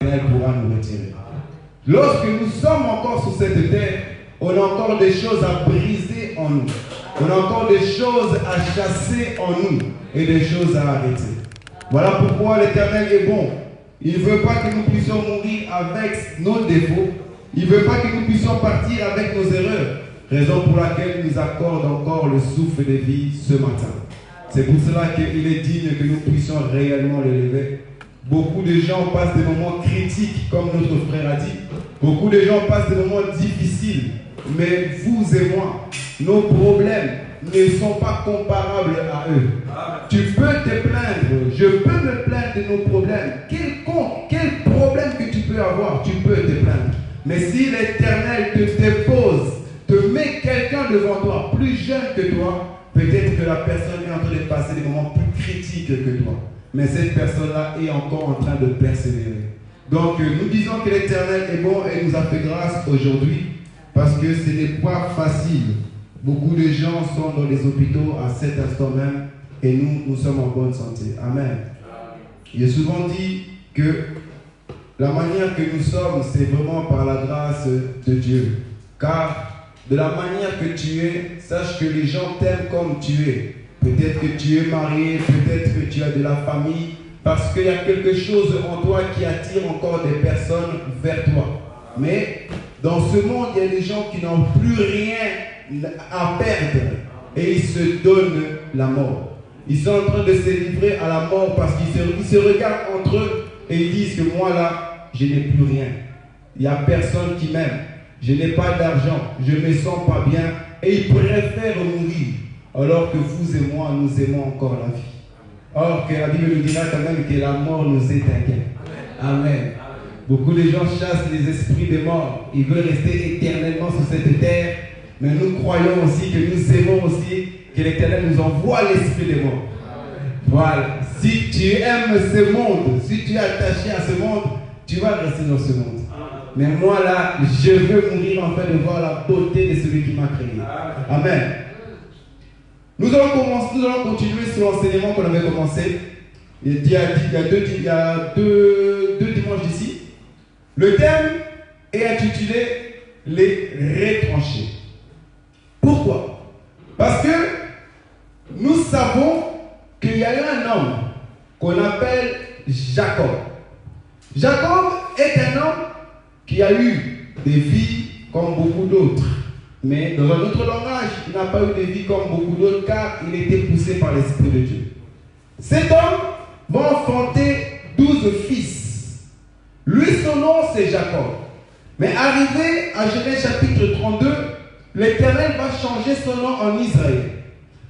l'Éternel pourra nous retirer. Lorsque nous sommes encore sur cette terre, on a encore des choses à briser en nous. On a encore des choses à chasser en nous et des choses à arrêter. Voilà pourquoi l'Éternel est bon. Il ne veut pas que nous puissions mourir avec nos défauts. Il ne veut pas que nous puissions partir avec nos erreurs. Raison pour laquelle il nous accorde encore le souffle de vie ce matin. C'est pour cela qu'il est digne que nous puissions réellement l'élever. Beaucoup de gens passent des moments critiques, comme notre frère a dit. Beaucoup de gens passent des moments difficiles. Mais vous et moi, nos problèmes ne sont pas comparables à eux. Tu peux te plaindre, je peux me plaindre de nos problèmes. Quel problème que tu peux avoir, tu peux te plaindre. Mais si l'Éternel te dépose, te met quelqu'un devant toi, plus jeune que toi, peut-être que la personne est en train de passer des moments plus critiques que toi. Mais cette personne-là est encore en train de persévérer. Donc nous disons que l'Éternel est bon et nous a fait grâce aujourd'hui parce que ce n'est pas facile. Beaucoup de gens sont dans les hôpitaux à cet instant même et nous sommes en bonne santé. Amen. Il est souvent dit que la manière que nous sommes, c'est vraiment par la grâce de Dieu. Car de la manière que tu es, sache que les gens t'aiment comme tu es. Peut-être que tu es marié, peut-être que tu as de la famille, parce qu'il y a quelque chose en toi qui attire encore des personnes vers toi. Mais dans ce monde, il y a des gens qui n'ont plus rien à perdre et ils se donnent la mort. Ils sont en train de se livrer à la mort parce qu'ils se regardent entre eux et ils disent que moi là, je n'ai plus rien. Il n'y a personne qui m'aime. Je n'ai pas d'argent, je ne me sens pas bien et ils préfèrent mourir alors que vous et moi, nous aimons encore la vie. Or que la Bible nous dira quand même que la mort nous est un gain. Amen. Beaucoup de gens chassent les esprits des morts. Ils veulent rester éternellement sur cette terre. Mais nous croyons aussi que nous aimons aussi que l'Éternel nous envoie l'esprit des morts. Voilà. Si tu aimes ce monde, si tu es attaché à ce monde, tu vas rester dans ce monde. Mais moi là, je veux mourir en fait de voir la beauté de celui qui m'a créé. Amen. Nous allons continuer sur l'enseignement qu'on avait commencé. Il y a deux dimanches d'ici. Le thème est intitulé « Les retranchés ». Pourquoi? Parce que nous savons qu'il y a eu un homme qu'on appelle Jacob. Jacob est un homme qui a eu des vies comme beaucoup d'autres. Mais dans un autre langage, il n'a pas eu des vies comme beaucoup d'autres car il était poussé par l'Esprit de Dieu. Cet homme va enfanter 12 fils. Lui, son nom, c'est Jacob. Mais arrivé à Genèse chapitre 32, l'Éternel va changer son nom en Israël.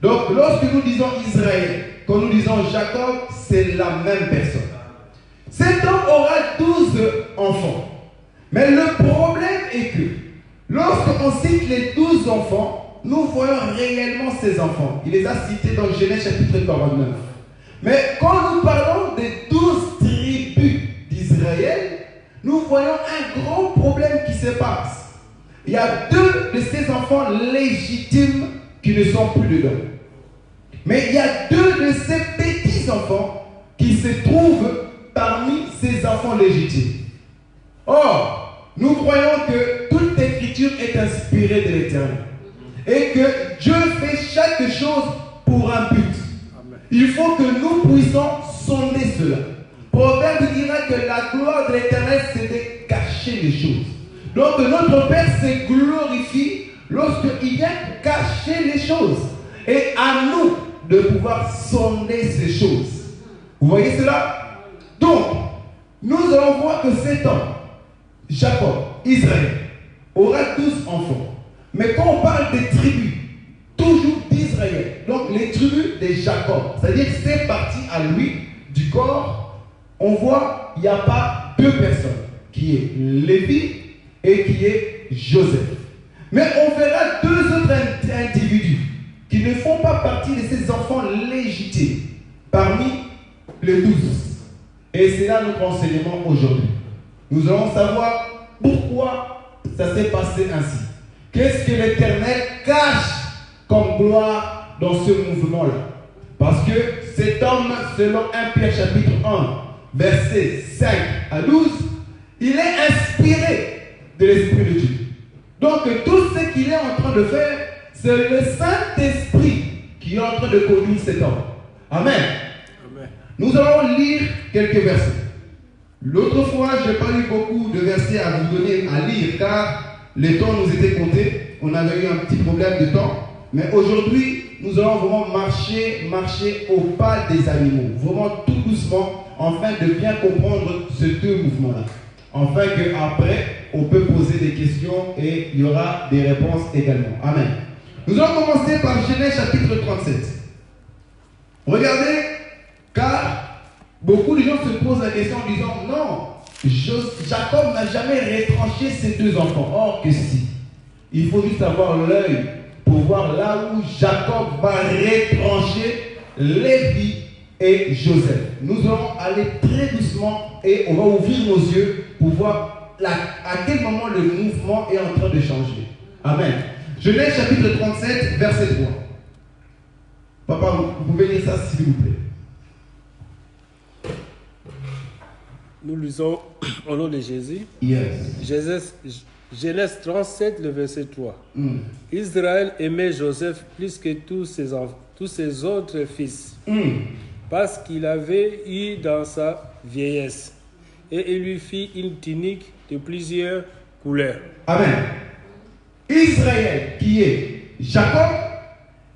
Donc, lorsque nous disons Israël, quand nous disons Jacob, c'est la même personne. Cet homme aura 12 enfants. Mais le problème est que, lorsqu'on cite les 12 enfants, nous voyons réellement ces enfants. Il les a cités dans Genèse chapitre 49. Mais quand nous parlons des 12 tribus d'Israël, nous voyons un grand problème qui se passe. Il y a 2 de ces enfants légitimes qui ne sont plus dedans. Mais il y a 2 de ces petits-enfants qui se trouvent parmi ces enfants légitimes. Or, nous croyons que toute écriture est inspirée de l'Éternel. Et que Dieu fait chaque chose pour un but. Il faut que nous puissions sonder cela. Proverbe dira que la gloire de l'Éternel, c'est de cacher les choses. Donc notre Père se glorifie lorsqu'il vient cacher les choses. Et à nous de pouvoir sonder ces choses. Vous voyez cela? Donc, nous allons voir que cet homme, Jacob, Israël, aura 12 enfants. Mais quand on parle des tribus, toujours d'Israël, donc les tribus de Jacob, c'est-à-dire que c'est parti à lui du corps, on voit qu'il n'y a pas 2 personnes, qui est Lévi et qui est Joseph. Mais on verra 2 autres individus qui ne font pas partie de ces enfants légitimes parmi les 12. Et c'est là notre enseignement aujourd'hui. Nous allons savoir pourquoi ça s'est passé ainsi. Qu'est-ce que l'Éternel cache comme gloire dans ce mouvement-là? Parce que cet homme, selon 1 Pierre chapitre 1, versets 5 à 12, de l'Esprit de Dieu. Donc tout ce qu'il est en train de faire, c'est le Saint-Esprit qui est en train de conduire cet homme. Amen. Amen. Nous allons lire quelques versets. L'autre fois, je n'ai pas eu beaucoup de versets à vous donner à lire car les temps nous étaient comptés. On avait eu un petit problème de temps. Mais aujourd'hui, nous allons vraiment marcher au pas des animaux. Vraiment tout doucement, afin de bien comprendre ce deux mouvements-là. Afin qu'après, on peut poser des questions et il y aura des réponses également. Amen. Nous allons commencer par Genèse chapitre 37. Regardez, car beaucoup de gens se posent la question en disant non, Jacob n'a jamais retranché ses deux enfants. Or que si. Il faut juste avoir l'œil pour voir là où Jacob va retrancher Lévi et Joseph. Nous allons aller très doucement et on va ouvrir nos yeux pour voir à quel moment le mouvement est en train de changer. Amen. Genèse chapitre 37, verset 3. Papa, vous pouvez lire ça s'il vous plaît. Nous lisons au nom de Jésus. Yes. Genèse 37, le verset 3. Israël aimait Joseph plus que tous ses autres fils, parce qu'il avait eu dans sa vieillesse, et il lui fit une tunique de plusieurs couleurs. Amen. Israël, qui est Jacob,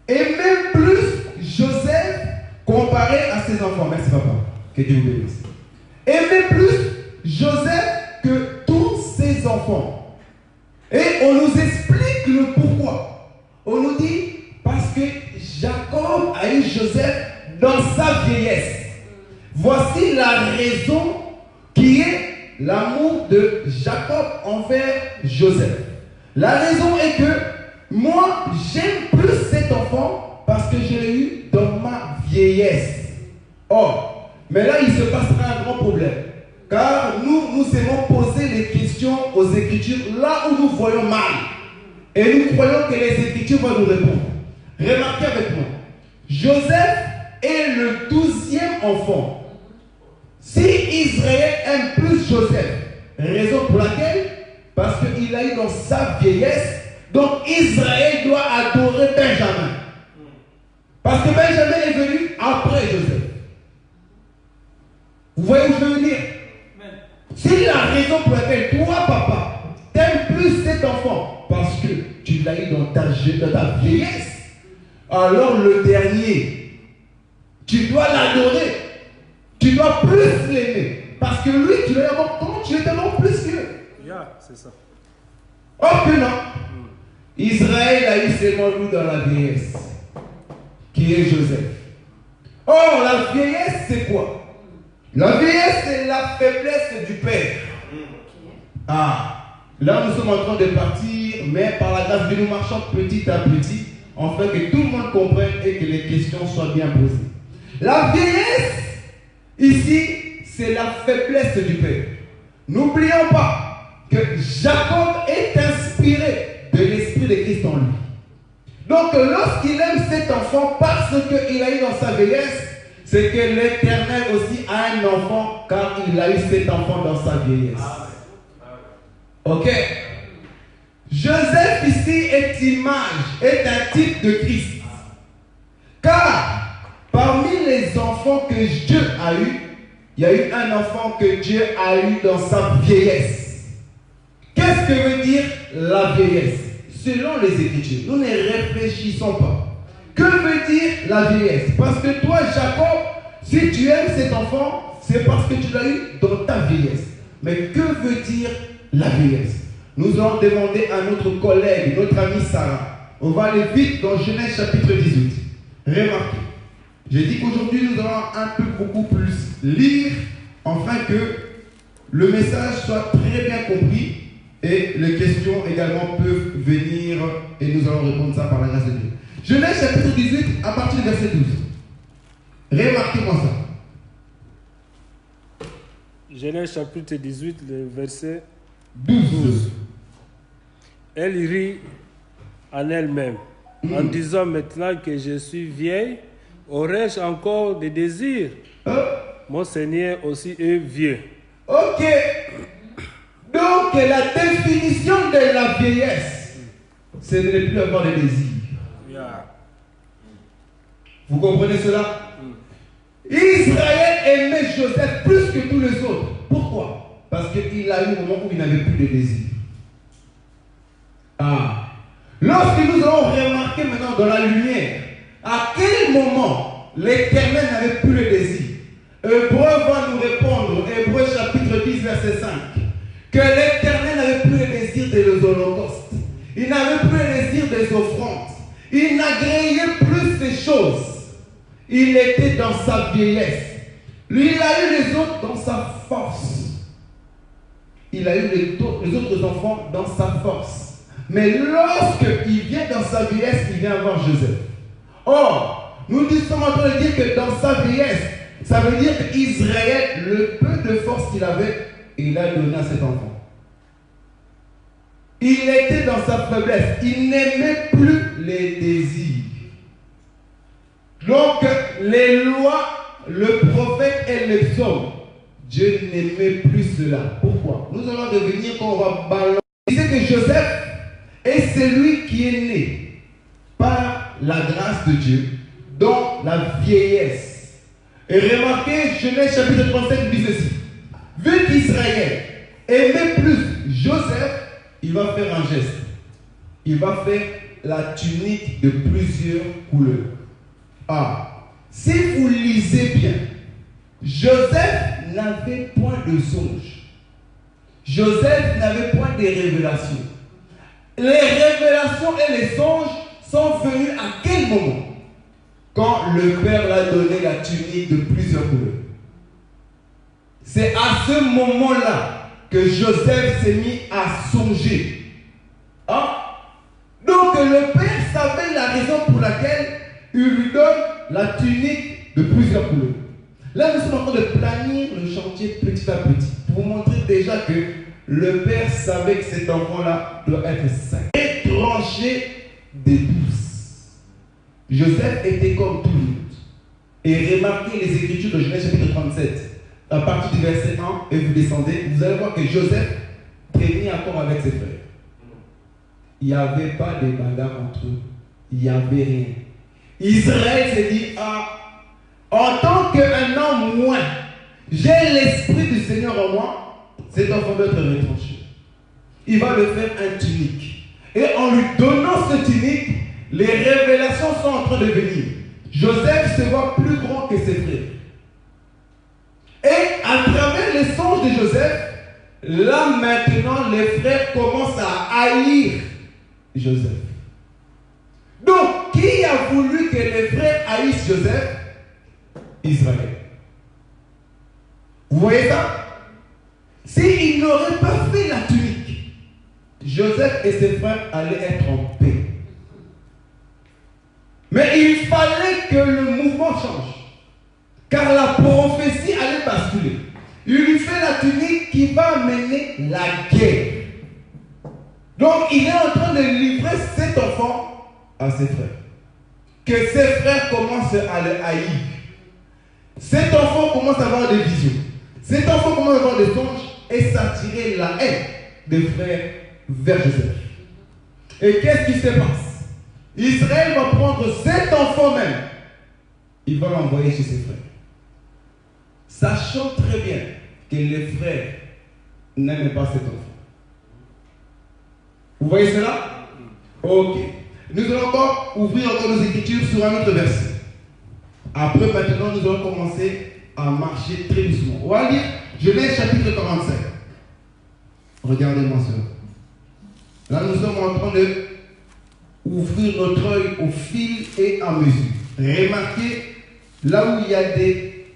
aimait plus Joseph comparé à ses enfants. Merci papa. Que Dieu vous bénisse. Aimait plus Joseph que tous ses enfants. Et on nous explique le pourquoi. On nous dit parce que Jacob a eu Joseph dans sa vieillesse. Voici la raison qui est l'amour de Jacob envers Joseph. La raison est que moi, j'aime plus cet enfant parce que je l'ai eu dans ma vieillesse. Or, mais là, il se passera un grand problème. Car nous aimons poser les questions aux Écritures là où nous voyons mal. Et nous croyons que les Écritures vont nous répondre. Remarquez avec moi. Joseph est le 12e enfant. Si Israël aime plus Joseph, raison pour laquelle, parce qu'il a eu dans sa vieillesse, donc Israël doit adorer Benjamin. Parce que Benjamin est venu après Joseph. Vous voyez où je veux dire? Si la raison pour laquelle toi, papa, t'aimes plus cet enfant, parce que tu l'as eu dans ta vieillesse, alors le dernier, tu dois l'adorer. Tu dois plus l'aimer. Parce que lui, tu l'aimes. Comment tu l'aimes plus que lui? C'est ça. Or que non. Israël a eu seulement lui dans la vieillesse, qui est Joseph. Or, la vieillesse, c'est quoi? La vieillesse, c'est la faiblesse du père. Là, nous sommes en train de partir, mais par la grâce de nous marchons petit à petit, afin que tout le monde comprenne et que les questions soient bien posées. La vieillesse, ici, c'est la faiblesse du père. N'oublions pas que Jacob est inspiré de l'Esprit de Christ en lui. Donc, lorsqu'il aime cet enfant parce qu'il a eu dans sa vieillesse, c'est que l'Éternel aussi a un enfant car il a eu cet enfant dans sa vieillesse. Ok. Joseph ici est un type de Christ. Car parmi les enfants que Dieu a eu, il y a eu un enfant que Dieu a eu dans sa vieillesse. Qu'est-ce que veut dire la vieillesse? Selon les Écritures, nous ne réfléchissons pas. Que veut dire la vieillesse? Parce que toi, Jacob, si tu aimes cet enfant, c'est parce que tu l'as eu dans ta vieillesse. Mais que veut dire la vieillesse? Nous allons demander à notre collègue, notre amie Sarah. On va aller vite dans Genèse chapitre 18. Remarquez, j'ai dit qu'aujourd'hui nous allons un peu beaucoup plus lire, afin que le message soit très bien compris et les questions également peuvent venir et nous allons répondre ça par la grâce de Dieu. Genèse chapitre 18 à partir du verset 12. Remarquez-moi ça. Genèse chapitre 18, le verset 12. Elle rit en elle-même, en disant maintenant que je suis vieille, aurais-je encore des désirs? Mon Seigneur aussi est vieux. Ok. Donc, Donc la définition de la vieillesse, c'est de ne plus avoir de désir. Vous comprenez cela? Israël aimait Joseph plus que tous les autres. Pourquoi? Parce qu'il a eu un moment où il n'avait plus de désir. Lorsque nous allons remarquer maintenant dans la lumière, à quel moment l'Éternel n'avait plus le désir. Hébreu va nous répondre, Hébreu chapitre 10, verset 5, que l'Éternel n'avait plus le désir des holocaustes. Il n'avait plus le désir des offrandes. Il n'agréait plus ces choses. Il était dans sa vieillesse. Lui, il a eu les autres dans sa force. Il a eu les autres enfants dans sa force. Mais lorsqu'il vient dans sa vieillesse, il vient voir Joseph. Or, nous sommes en train de dire que dans sa vieillesse, ça veut dire qu'Israël, le peu de force qu'il avait, il a donné à cet enfant. Il était dans sa faiblesse. Il n'aimait plus les désirs. Donc, les lois, le prophète et les psaumes, Dieu n'aimait plus cela. Pourquoi? Nous allons devenir quand on va balancer. Il disait que Joseph est celui qui est né par la grâce de Dieu dans la vieillesse. Et remarquez, Genèse chapitre 37 dit ceci. Vu qu'Israël aimait plus Joseph, il va faire un geste. Il va faire la tunique de plusieurs couleurs. Si vous lisez bien, Joseph n'avait point de songe. Joseph n'avait point de révélations. Les révélations et les songes sont venus à quel moment? Quand le Père l'a donné la tunique de plusieurs couleurs. C'est à ce moment-là que Joseph s'est mis à songer. Donc le Père savait la raison pour laquelle il lui donne la tunique de plusieurs couleurs. Là, nous sommes en train de planir le chantier petit à petit pour vous montrer déjà que le Père savait que cet enfant-là doit être saint. Étranger des douces. Joseph était comme tout le monde. Et remarquez les écritures de Genèse chapitre 37. À partir du verset 1, et vous descendez, vous allez voir que Joseph prévenait encore avec ses frères. Il n'y avait pas de bagarre entre eux. Il n'y avait rien. Israël s'est dit, en tant qu'un homme moins, j'ai l'esprit du Seigneur en moi, cet enfant doit être retranché. Il va le faire un tunique. Et en lui donnant ce tunique, les révélations sont en train de venir. Joseph se voit plus grand que ses frères. Et à travers les songes de Joseph, là maintenant les frères commencent à haïr Joseph. Donc, qui a voulu que les frères haïssent Joseph? Israël. Vous voyez ça? S'il n'aurait pas fait la tunique, Joseph et ses frères allaient être en paix. Mais il fallait que le mouvement change. Car la prophétie allait basculer. Il lui fait la tunique qui va mener la guerre. Donc il est en train de livrer cet enfant à ses frères. Que ses frères commencent à le haïr. Cet enfant commence à avoir des visions. Cet enfant commence à avoir des songes et s'attirer la haine des frères vers Joseph. Et qu'est-ce qui se passe? Israël va prendre cet enfant même. Il va l'envoyer chez ses frères. Sachant très bien que les frères n'aiment pas cet enfant. Vous voyez cela? Ok. Nous allons encore ouvrir encore nos écritures sur un autre verset. Après, maintenant, nous allons commencer à marcher très doucement. On va lire Genèse chapitre 45. Regardez-moi cela. Là, nous sommes en train de ouvrir notre œil au fil et à mesure. Remarquez là où il y a des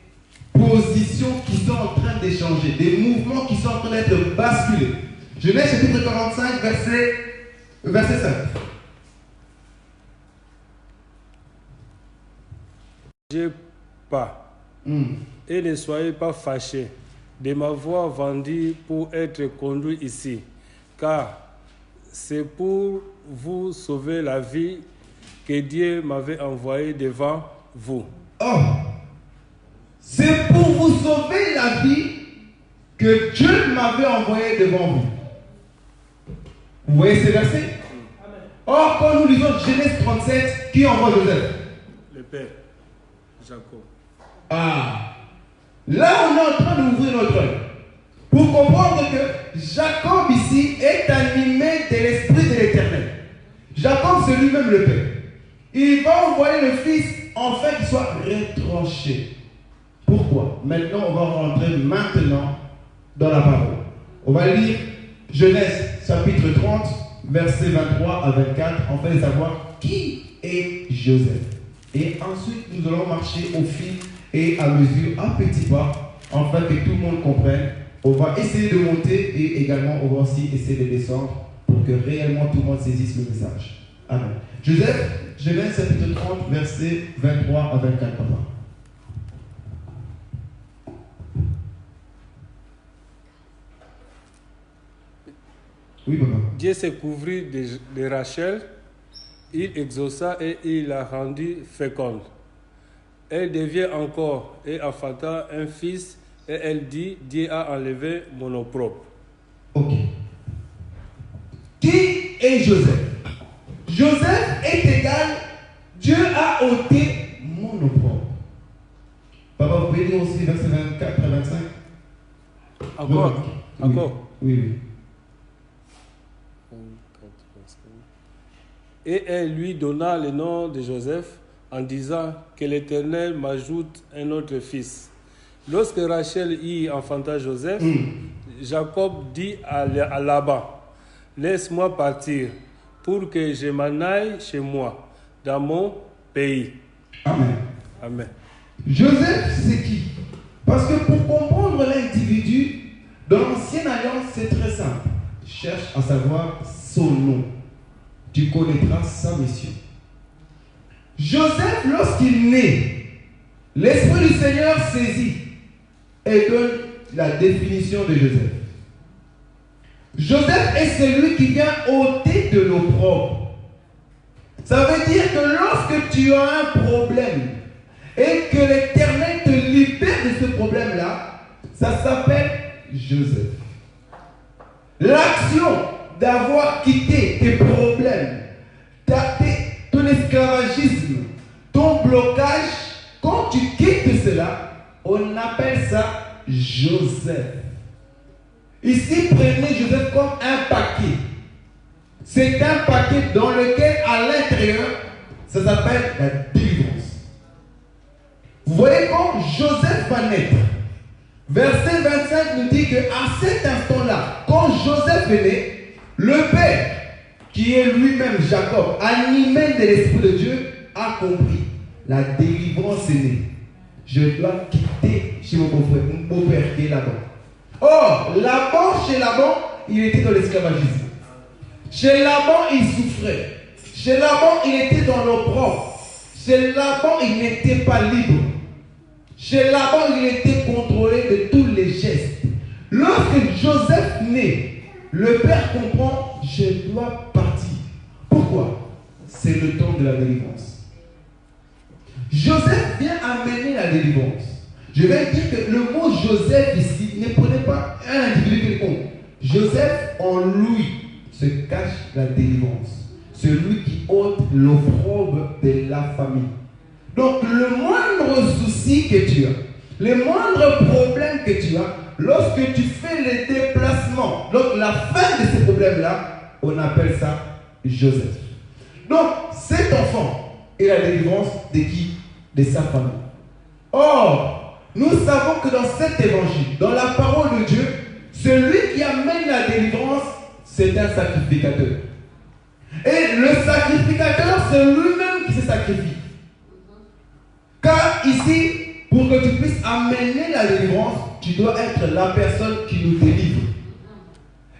positions qui sont en train d'échanger, des mouvements qui sont en train d'être basculés. Genèse chapitre 45, verset 5. Pas. Et ne soyez pas fâchés de m'avoir vendu pour être conduit ici, car c'est pour vous sauver la vie que Dieu m'avait envoyé devant vous. C'est pour vous sauver la vie que Dieu m'avait envoyé devant vous. Vous voyez ces versets? Or, quand nous lisons Genèse 37, qui envoie Joseph? Le père, Jacob. Ah, là on est en train d'ouvrir notre œil pour comprendre que Jacob ici est animé de l'esprit de l'Éternel. Jacob c'est lui-même le père. Il va envoyer le fils afin qu'il soit retranché. Pourquoi? Maintenant on va rentrer maintenant dans la parole. On va lire Genèse chapitre 30 versets 23 à 24 afin de savoir qui est Joseph. Et ensuite nous allons marcher au fil et à mesure, à petits pas, afin que tout le monde comprenne. On va essayer de monter et également on va aussi essayer de descendre pour que réellement tout le monde saisisse le message. Amen. Joseph, Genèse chapitre 30, versets 23 à 24, papa. Oui, papa. Dieu s'est couvert de Rachel, il exauça et il la rendit féconde. Elle devient encore et enfanta un fils et elle dit, Dieu a enlevé mon opprobre. Ok. Qui est Joseph? Joseph est égal, Dieu a ôté mon opprobre. Papa, vous pouvez lire aussi verset 24 à 25? Encore? Oui. Encore? Oui. Et elle lui donna le nom de Joseph en disant que l'Éternel m'ajoute un autre fils. Lorsque Rachel y enfanta Joseph, Jacob dit à Laban, laisse-moi partir pour que je m'en aille chez moi, dans mon pays. Amen. Amen. Joseph, c'est qui? Parce que pour comprendre l'individu, dans l'ancienne alliance, c'est très simple. Cherche à savoir son nom. Tu connaîtras sa mission. Joseph, lorsqu'il naît, l'Esprit du Seigneur saisit et donne la définition de Joseph. Joseph est celui qui vient ôter de l'opprobre. Ça veut dire que lorsque tu as un problème et que l'Éternel te libère de ce problème-là, ça s'appelle Joseph. L'action d'avoir quitté tes problèmes, ton esclavagisme, ton blocage, quand tu quittes cela, on appelle ça Joseph. Ici, prenez Joseph comme un paquet. C'est un paquet dans lequel, à l'intérieur, ça s'appelle la délivrance. Vous voyez quand Joseph va naître, verset 25 nous dit qu'à cet instant-là, quand Joseph est né, le père, qui est lui-même Jacob, animé de l'Esprit de Dieu, a compris. La délivrance est née. Je dois quitter chez mon beau-père qui est là-bas. Or, chez Laban, il était dans l'esclavagisme. Chez Laban, il souffrait. Chez Laban, il était dans l'opprobre. Chez Laban, il n'était pas libre. Chez Laban, il était contrôlé de tous les gestes. Lorsque Joseph naît, le père comprend, je dois partir. Pourquoi? C'est le temps de la délivrance. Joseph vient amener la délivrance. Je vais dire que le mot Joseph ici, ne prenez pas un individu quelconque. Joseph, en lui, se cache la délivrance. Celui qui ôte l'opprobre de la famille. Donc, le moindre souci que tu as, les moindres problèmes que tu as, lorsque tu fais les déplacements, donc la fin de ces problèmes-là, on appelle ça Joseph. Donc, cet enfant est la délivrance de qui? De sa famille. Or, nous savons que dans cet évangile, dans la parole de Dieu, celui qui amène la délivrance, c'est un sacrificateur. Et le sacrificateur, c'est lui-même qui se sacrifie. Car ici, pour que tu puisses amener la délivrance, tu dois être la personne qui nous délivre.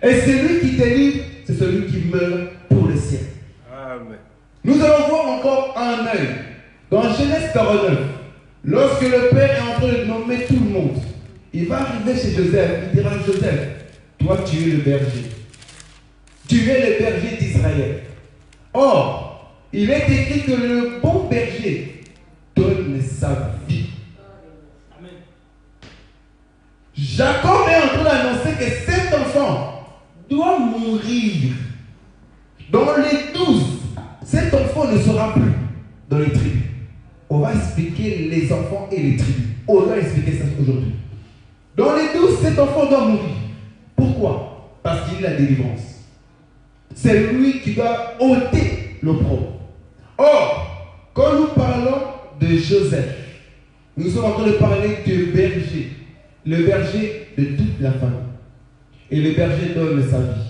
Et celui qui délivre, c'est celui qui meurt pour les siens. Amen. Nous allons voir encore un œil. Dans Genèse 49, lorsque le père est en train de nommer tout le monde, il va arriver chez Joseph, il dira: Joseph, toi tu es le berger. Tu es le berger d'Israël. Or, il est écrit que le bon berger donne sa vie. Amen. Jacob est en train d'annoncer que cet enfant doit mourir Dans les 12, cet enfant ne sera plus dans les tribus. On va expliquer les enfants et les tribus. On va expliquer ça aujourd'hui. Dans les 12, cet enfant doit mourir. Pourquoi? Parce qu'il a la délivrance. C'est lui qui doit ôter l'opprobre. Or, quand nous parlons de Joseph, nous sommes en train de parler du berger. Le berger de toute la famille. Et le berger donne sa vie.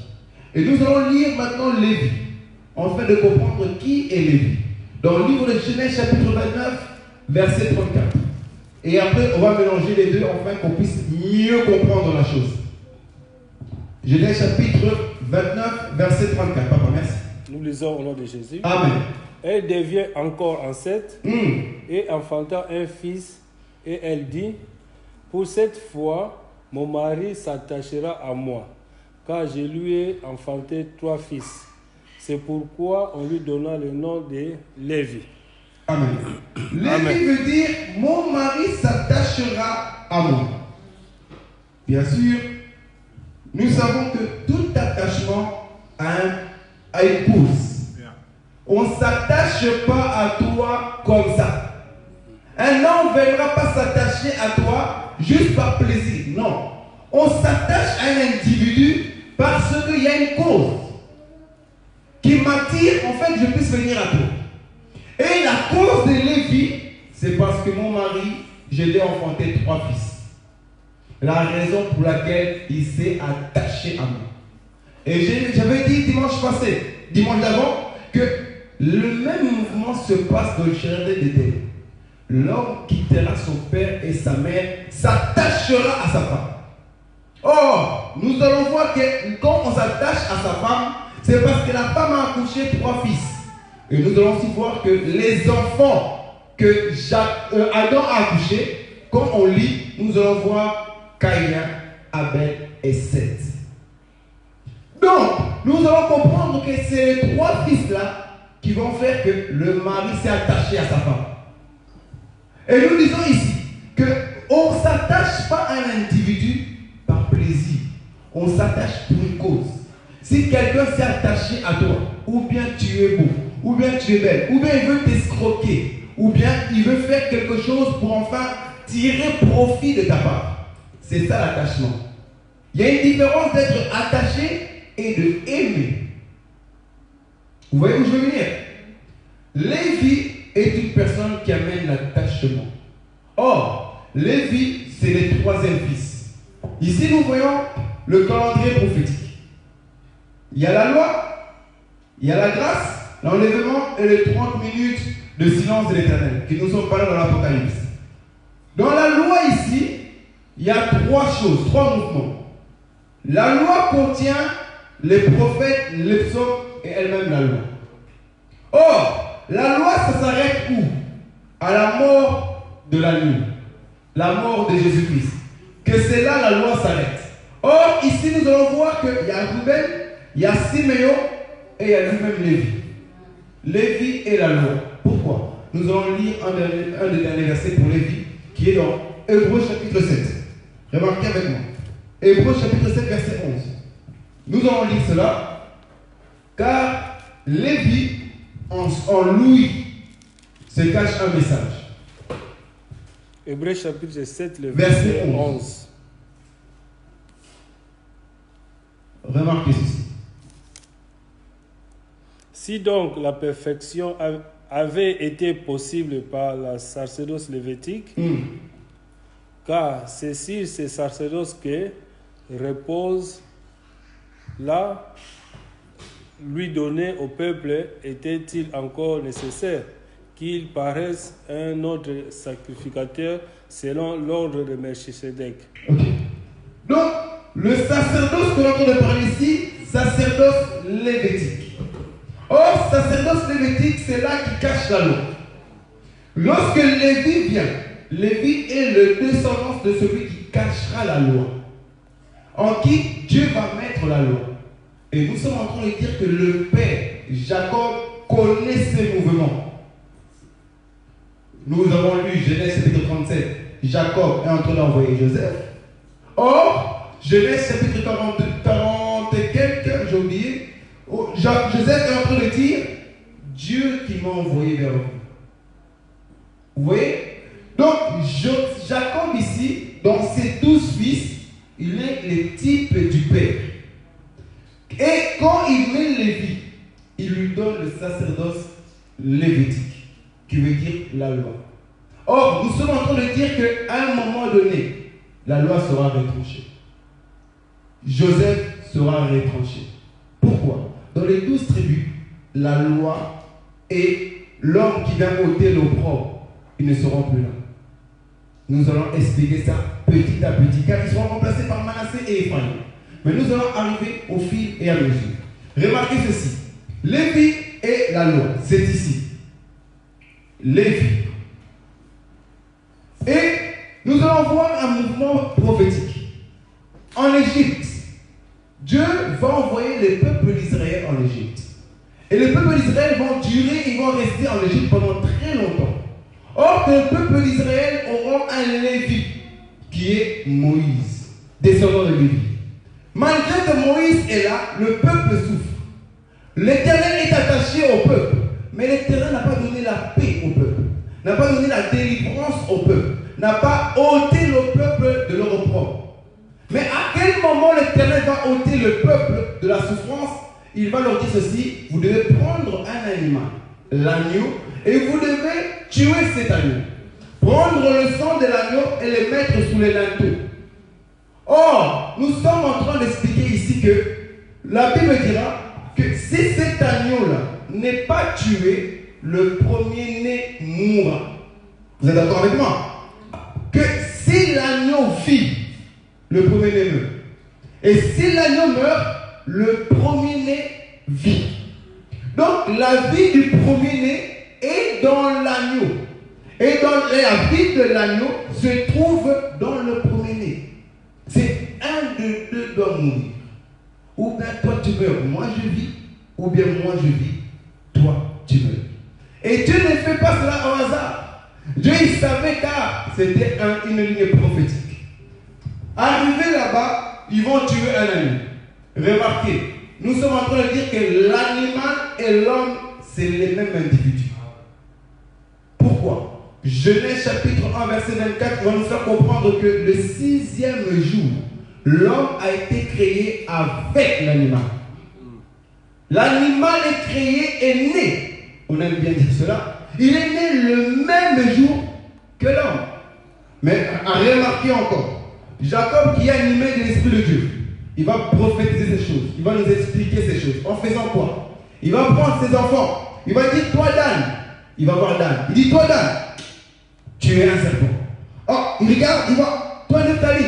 Et nous allons lire maintenant Lévi, afin de comprendre qui est Lévi. Dans le livre de Genèse chapitre 29, verset 34. Et après, on va mélanger les deux afin qu'on puisse mieux comprendre la chose. Genèse chapitre 29, verset 34. Papa, merci. Nous lisons au nom de Jésus. Amen. Elle devient encore enceinte et enfanta un fils. Et elle dit, pour cette fois, mon mari s'attachera à moi, car je lui ai enfanté 3 fils. C'est pourquoi on lui donna le nom de Lévi. Amen. Lévi veut dire, mon mari s'attachera à moi. Bien sûr, nous savons que tout attachement a une cause. On ne s'attache pas à toi comme ça. Un homme ne viendra pas s'attacher à toi juste par plaisir. Non. On s'attache à un individu parce qu'il y a une cause qui m'attire, en fait, que je puisse venir à toi. Et la cause de Lévi, c'est parce que mon mari, je l'ai enfanté 3 fils. La raison pour laquelle il s'est attaché à moi. Et j'avais dit dimanche d'avant, que le même mouvement se passe dans le jardin d'Éden. L'homme quittera son père et sa mère, s'attachera à sa femme. Or, nous allons voir que quand on s'attache à sa femme, c'est parce que la femme a accouché 3 fils. Et nous allons aussi voir que les enfants que Adam a accouchés, quand on lit, nous allons voir Caïn, Abel et Seth. Donc, nous allons comprendre que c'est les 3 fils-là qui vont faire que le mari s'est attaché à sa femme. Et nous disons ici qu'on ne s'attache pas à un individu par plaisir. On s'attache pour une cause. Si quelqu'un s'est attaché à toi, ou bien tu es beau, ou bien tu es belle, ou bien il veut t'escroquer, ou bien il veut faire quelque chose pour enfin tirer profit de ta part. C'est ça l'attachement. Il y a une différence d'être attaché et de aimer. Vous voyez où je veux venir? Lévi est une personne qui amène l'attachement. Or, Lévi, c'est le 3e fils. Ici, nous voyons le calendrier prophétique. Il y a la loi, il y a la grâce, l'enlèvement et les 30 minutes de silence de l'Éternel, qui nous sont parlés dans l'Apocalypse. Dans la loi ici, il y a 3 choses, 3 mouvements. La loi contient les prophètes, les psaumes et elle-même la loi. Or, la loi, ça s'arrête où? À la mort de l'agneau, la mort de Jésus-Christ. Que c'est là la loi s'arrête. Or, ici, nous allons voir qu'il y a Ruben, il y a Siméon et il y a lui-même Lévi. Lévi et la loi. Pourquoi? Nous allons lire un des derniers versets pour Lévi, qui est dans Hébreux chapitre 7. Remarquez avec moi. Hébreux chapitre 7, verset 11. Nous allons lire cela, car Lévi, en lui, se cache un message. Hébreux chapitre 7, le verset 11. Remarquez ceci. Si donc la perfection avait été possible par la sacerdoce lévitique, car c'est sur ces sacerdoces que repose là, lui donner au peuple, était-il encore nécessaire qu'il paraisse un autre sacrificateur selon l'ordre de Melchisedec? Ok. Donc, le sacerdoce que l'on entend de parler ici, sacerdoce lévitique. Or, sacerdoce lévitique, c'est là qui cache la loi. Lorsque Lévi vient, Lévi est le descendant de celui qui cachera la loi, en qui Dieu va mettre la loi. Et nous sommes en train de dire que le père Jacob connaît ces mouvements. Nous avons lu Genèse chapitre 37. Jacob est en train d'envoyer Joseph. Or, Genèse chapitre 40 et quelques, j'ai oublié, Joseph est en train de dire, Dieu qui m'a envoyé vers vous. Vous voyez? Donc, Jacob ici, dans ses 12 fils, il est le type du père. Et quand il met Lévi, il lui donne le sacerdoce lévitique, qui veut dire la loi. Or, nous sommes en train de dire qu'à un moment donné, la loi sera retranchée. Joseph sera retranché. Pourquoi? Dans les 12 tribus, la loi et l'homme qui vient ôter l'opprobre, ils ne seront plus là. Nous allons expliquer ça petit à petit, car ils seront remplacés par Manassé et Ephraïm. Mais nous allons arriver au fil et à mesure. Remarquez ceci. Lévi et la loi, c'est ici. Lévi. Et nous allons voir un mouvement prophétique. En Égypte, Dieu va envoyer le peuple d'Israël en Égypte. Et le peuple d'Israël vont durer, ils vont rester en Égypte pendant très longtemps. Or, le peuple d'Israël aura un Lévi, qui est Moïse, descendant de Lévi. Malgré que Moïse est là, le peuple souffre. L'Éternel est attaché au peuple, mais l'Éternel n'a pas donné la paix au peuple, n'a pas donné la délivrance au peuple, n'a pas ôté le peuple de leur opprobre. Mais à quel moment l'Éternel va ôter le peuple de la souffrance? Il va leur dire ceci: vous devez prendre un animal, l'agneau, et vous devez tuer cet agneau. Prendre le sang de l'agneau et le mettre sous les linteaux. Or, nous sommes en train d'expliquer ici que la Bible dira que si cet agneau-là n'est pas tué, le premier-né mourra. Vous êtes d'accord avec moi? Que si l'agneau vit, le premier-né meurt. Et si l'agneau meurt, le premier-né vit. Donc la vie du premier-né est dans l'agneau. Et la vie de l'agneau se trouve dans le premier-né. C'est un de deux doit mourir. Ou bien toi tu meurs, moi je vis. Ou bien moi je vis, toi tu meurs. Et Dieu ne fait pas cela au hasard. Dieu il savait, car c'était une ligne prophétique. Arrivé là-bas, ils vont tuer un agneau. Remarquez, nous sommes en train de dire que l'animal et l'homme, c'est les mêmes individus. Pourquoi? Genèse chapitre 1, verset 24 va nous faire comprendre que le 6e jour, l'homme a été créé avec l'animal. L'animal est créé et né. On aime bien dire cela. Il est né le même jour que l'homme. Mais à remarquer encore, Jacob qui est animé de l'Esprit de Dieu, il va prophétiser ces choses. Il va nous expliquer ces choses. En faisant quoi? Il va prendre ses enfants. Il va dire, toi Dan. Il va voir Dan. Il dit, toi Dan, tu es un serpent. Oh, il regarde, il voit, toi Nephtali,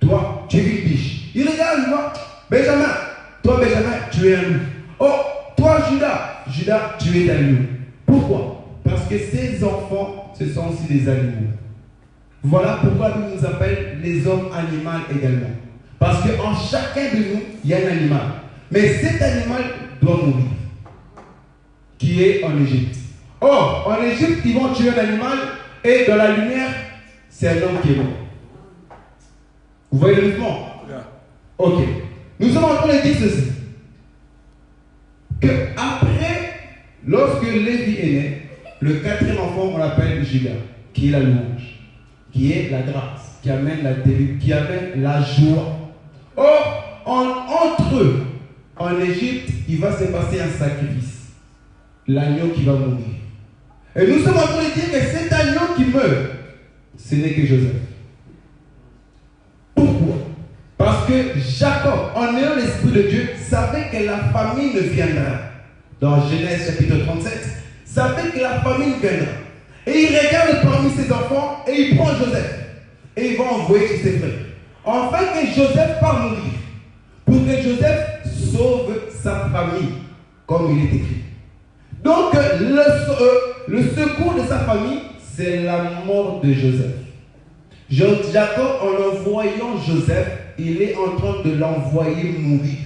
toi, tu es une biche. Il regarde, il voit, Benjamin, toi Benjamin, tu es un loup. Oh, toi Judas, tu es un loup. Pourquoi? Parce que ces enfants, ce sont aussi des animaux. Voilà pourquoi nous nous appelle les hommes animaux également. Parce qu'en chacun de nous, il y a un animal. Mais cet animal doit mourir. Qui est en Égypte. Or, en Égypte, ils vont tuer un animal et dans la lumière, c'est un homme qui est mort. Vous voyez le mouvement? Ok. Nous sommes en train de dire ceci. Que après, lorsque Lévi est né, le 4e enfant, on l'appelle Judas, qui est la louange, qui est la grâce, qui amène la délivrance, qui amène la joie. Or, entre eux, en Égypte, il va se passer un sacrifice. L'agneau qui va mourir. Et nous sommes en train de dire que cet agneau qui meurt, ce n'est que Joseph. Pourquoi? Parce que Jacob, en ayant l'Esprit de Dieu, savait que la famine viendra. Dans Genèse chapitre 37, savait que la famine viendra. Et il regarde parmi ses enfants et il prend Joseph. Et il va envoyer chez ses frères. Enfin que Joseph part mourir. Pour que Joseph sauve sa famille, comme il est écrit. Donc le secours de sa famille, c'est la mort de Joseph. Jacob, en envoyant Joseph, il est en train de l'envoyer mourir.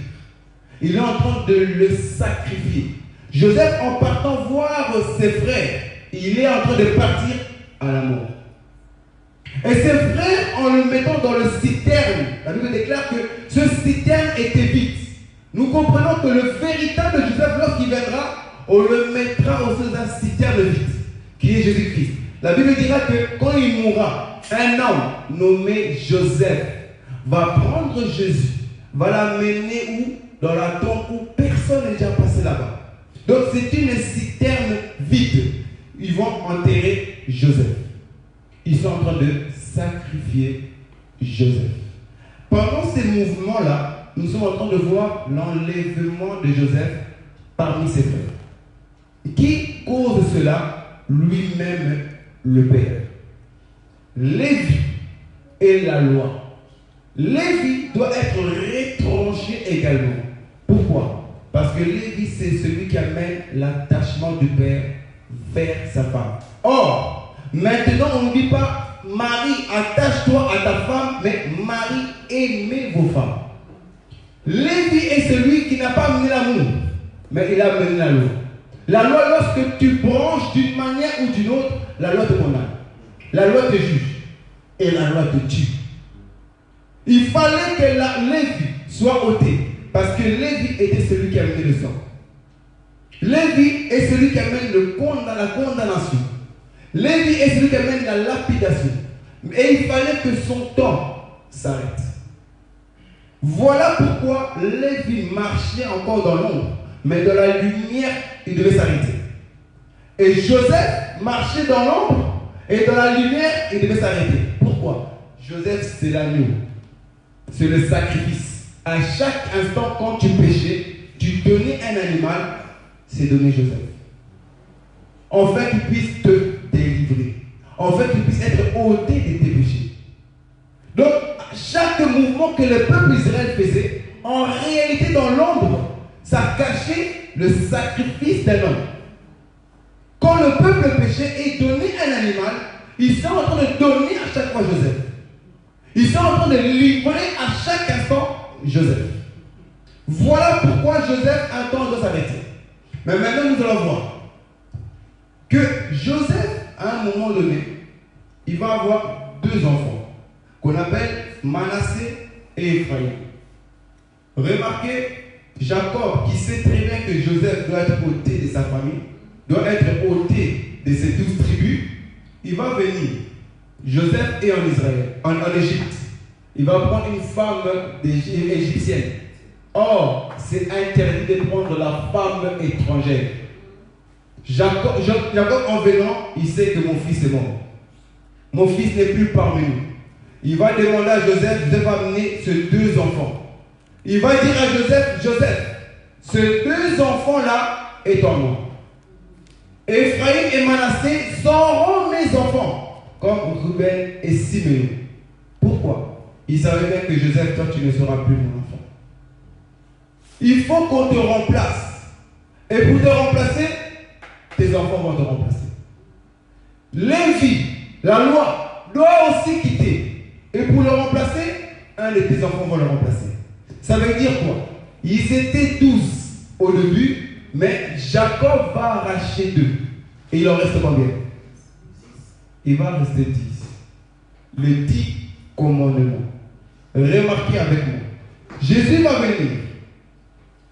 Il est en train de le sacrifier. Joseph, en partant voir ses frères, il est en train de partir à la mort. Et ses frères, en le mettant dans le citerne, la Bible déclare que ce citerne était vide. nous comprenons que le véritable Joseph, lorsqu'il viendra, on le mettra au sein d'un citerne vide, qui est Jésus-Christ. La Bible dira que quand il mourra, un homme nommé Joseph va prendre Jésus, va l'amener où? Dans la tombe où personne n'est déjà passé là-bas. Donc c'est une citerne vide. Ils vont enterrer Joseph. Ils sont en train de sacrifier Joseph. Pendant ces mouvements-là, nous sommes en train de voir l'enlèvement de Joseph parmi ses frères. Qui cause cela? Lui-même, le Père. Lévi et la loi. Lévi doit être retranché également. Pourquoi? Parce que Lévi, c'est celui qui amène l'attachement du Père vers sa femme. Or, maintenant, on ne dit pas Marie, attache-toi à ta femme, mais Marie, aimez vos femmes. Lévi est celui qui n'a pas amené l'amour, mais il a amené la loi. La loi, lorsque tu branches d'une manière ou d'une autre, la loi te condamne. La loi te juge. Et la loi te tue. Il fallait que la Lévi soit ôtée. Parce que Lévi était celui qui amenait le sang. Lévi est celui qui amène la condamnation. Lévi est celui qui amène la lapidation. Et il fallait que son temps s'arrête. Voilà pourquoi Lévi marchait encore dans l'ombre. Mais dans la lumière, il devait s'arrêter. Et Joseph marchait dans l'ombre. Et dans la lumière, il devait s'arrêter. Pourquoi? Joseph, c'est l'agneau. C'est le sacrifice. À chaque instant, quand tu péchais, tu donnais un animal, c'est donner Joseph. En fait, qu'il puisse te délivrer. En fait, qu'il puisse être ôté de tes péchés. Donc, chaque mouvement que le peuple d'Israël faisait, en réalité, dans l'ombre, ça cachait le sacrifice d'un homme. Quand le peuple péchait et donnait un animal, ils sont en train de donner à chaque fois Joseph. Ils sont en train de livrer à chaque instant Joseph. Voilà pourquoi Joseph un temps doit s'arrêter. Mais maintenant nous allons voir que Joseph, à un moment donné, il va avoir deux enfants qu'on appelle Manassé et Ephraïm. Remarquez, Jacob qui sait très bien que Joseph doit être ôté de sa famille, doit être ôté de ses 12 tribus, il va venir. Joseph est en Israël, en Égypte. Il va prendre une femme égyptienne. Or, c'est interdit de prendre la femme étrangère. Jacob, en venant, il sait que mon fils est mort. Mon fils n'est plus parmi nous. Il va demander à Joseph, Joseph va amener ses deux enfants. Il va dire à Joseph, Joseph, ces deux enfants-là est en moi. Ephraïm et Manassé seront mes enfants, comme Ruben et Siméon. Pourquoi? Il savait bien que Joseph, toi, tu ne seras plus mon enfant. Il faut qu'on te remplace. Et pour te remplacer, tes enfants vont te remplacer. Lévi, la loi, doit aussi quitter. Et pour le remplacer, un de tes enfants va le remplacer. Ça veut dire quoi? Ils étaient 12 au début, mais Jacob va arracher 2. Et il en reste combien? Il va rester 10. Les 10 commandements. Remarquez avec moi. Jésus va venir.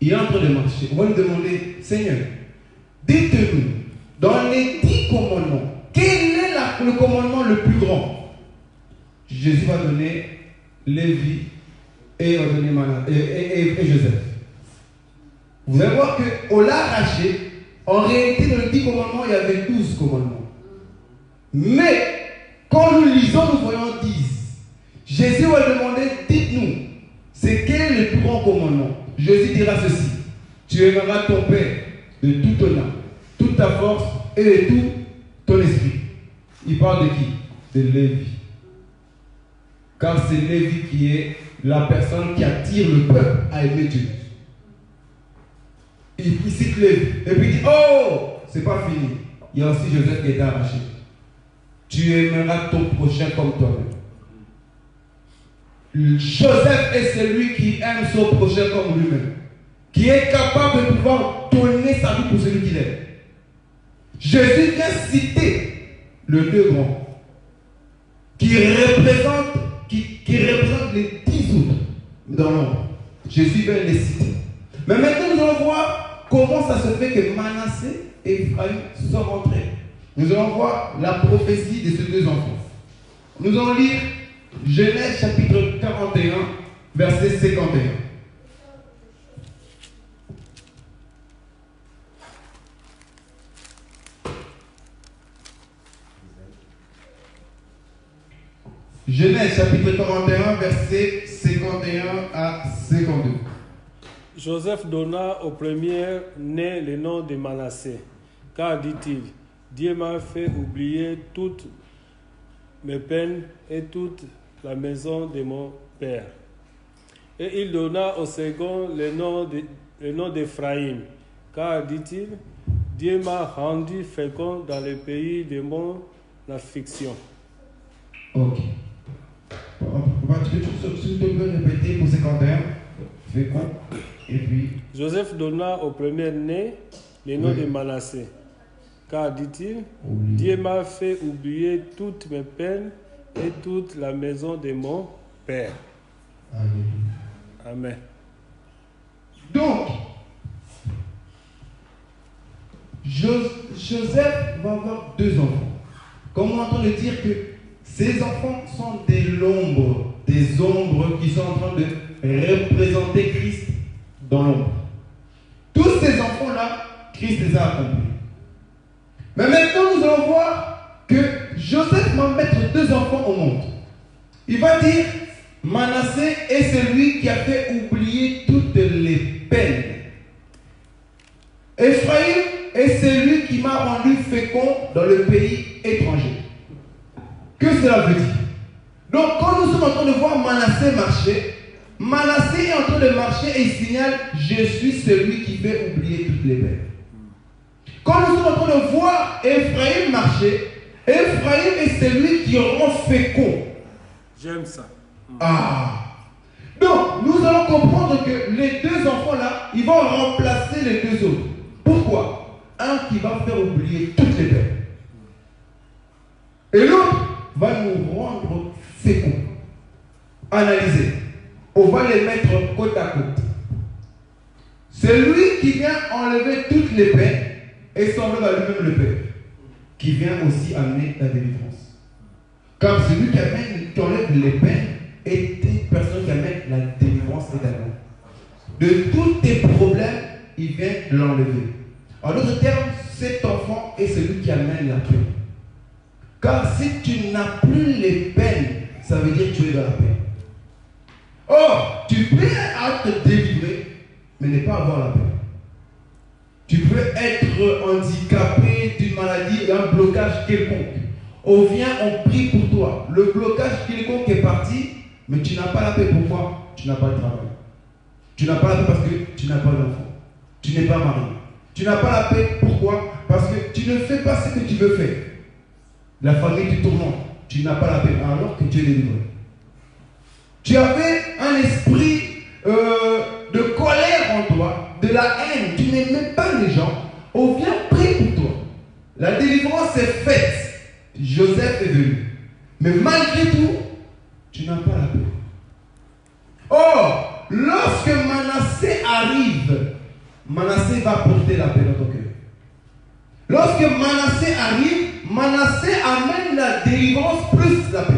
Il est en train de marcher. On va lui demander, Seigneur, dites-nous, dans les 10 commandements, quel est le commandement le plus grand? Jésus va donner Lévi et va donner et Joseph. Vous allez voir qu'on l'a arraché. En réalité, dans les 10 commandements, il y avait 12 commandements. Mais, quand nous lisons, nous voyons 10. Jésus va demander, dites-nous, c'est quel est le plus grand commandement? Jésus dira ceci: tu aimeras ton Père de toute ton âme, toute ta force et de tout ton esprit. Il parle de qui? De Lévi. Car c'est Lévi qui est la personne qui attire le peuple à aimer Dieu. Il cite Lévi. Et puis il dit, oh, c'est pas fini. Il y a aussi Joseph qui est arraché. Tu aimeras ton prochain comme toi-même. Joseph est celui qui aime son prochain comme lui-même. Qui est capable de pouvoir donner sa vie pour celui qu'il aime. Jésus vient citer le deux grands qui représente les 10 autres dans l'ombre. Jésus vient les citer. Mais maintenant, nous allons voir comment ça se fait que Manassé et Ephraïm sont rentrés. Nous allons voir la prophétie de ces deux enfants. Nous allons lire Genèse chapitre 41, verset 51. Genèse chapitre 41, verset 51 à 52. Joseph donna au premier-né le nom de Manassé, car, dit-il, Dieu m'a fait oublier toutes mes peines et toute la maison de mon père. Et il donna au second le nom d'Ephraïm, car, dit-il, Dieu m'a rendu fécond dans le pays de mon affliction. Ok. Tu peux répéter pour 51? Fécond. Et puis. Joseph donna au premier-né le nom de Manassé, car, dit-il, Dieu m'a fait oublier toutes mes peines et toute la maison de mon père. Amen. Donc, Joseph va avoir deux enfants. Comme on entend le dire que ces enfants sont des ombres qui sont en train de représenter Christ dans l'ombre. Tous ces enfants-là, Christ les a accomplis. Mais maintenant, nous allons voir que Joseph va mettre deux enfants au monde. Il va dire, Manassé est celui qui a fait oublier toutes les peines. Ephraïm est celui qui m'a rendu fécond dans le pays étranger. Que cela veut dire? Donc, quand nous sommes en train de voir Manassé marcher, Manassé est en train de marcher et il signale, je suis celui qui fait oublier toutes les peines. Quand nous sommes en train de voir Ephraïm marcher, Ephraïm est celui qui rend fécond. J'aime ça. Ah. Donc, nous allons comprendre que les deux enfants-là, ils vont remplacer les deux autres. Pourquoi? Un qui va faire oublier toutes les peines. Et l'autre va nous rendre féconds. Analysez. On va les mettre côte à côte. Celui qui vient enlever toutes les peines et s'enlève à lui-même le Père, qui vient aussi amener la délivrance. Car celui qui enlève les peines est une personne qui amène la délivrance également. De tous tes problèmes, il vient l'enlever. En d'autres termes, cet enfant est celui qui amène la paix. Car si tu n'as plus les peines, ça veut dire que tu es dans la paix. Or, tu peux être délivré, mais ne pas avoir la paix. Tu peux être handicapé d'une maladie, un blocage quelconque. On vient, on prie pour toi. Le blocage quelconque est parti, mais tu n'as pas la paix. Pourquoi? Tu n'as pas de travail. Tu n'as pas la paix parce que tu n'as pas d'enfant. Tu n'es pas marié. Tu n'as pas la paix. Pourquoi? Parce que tu ne fais pas ce que tu veux faire. La famille te tourmente. Tu n'as pas la paix alors que tu es délivré. Tu avais un esprit de colère en toi, de la haine. Tu n'aimais pas les gens. On vient prier pour toi. La délivrance est faite. Joseph est venu. Mais malgré tout, tu n'as pas la paix. Or, lorsque Manassé arrive, Manassé va porter la paix dans ton cœur. Lorsque Manassé arrive, Manassé amène la délivrance plus la paix.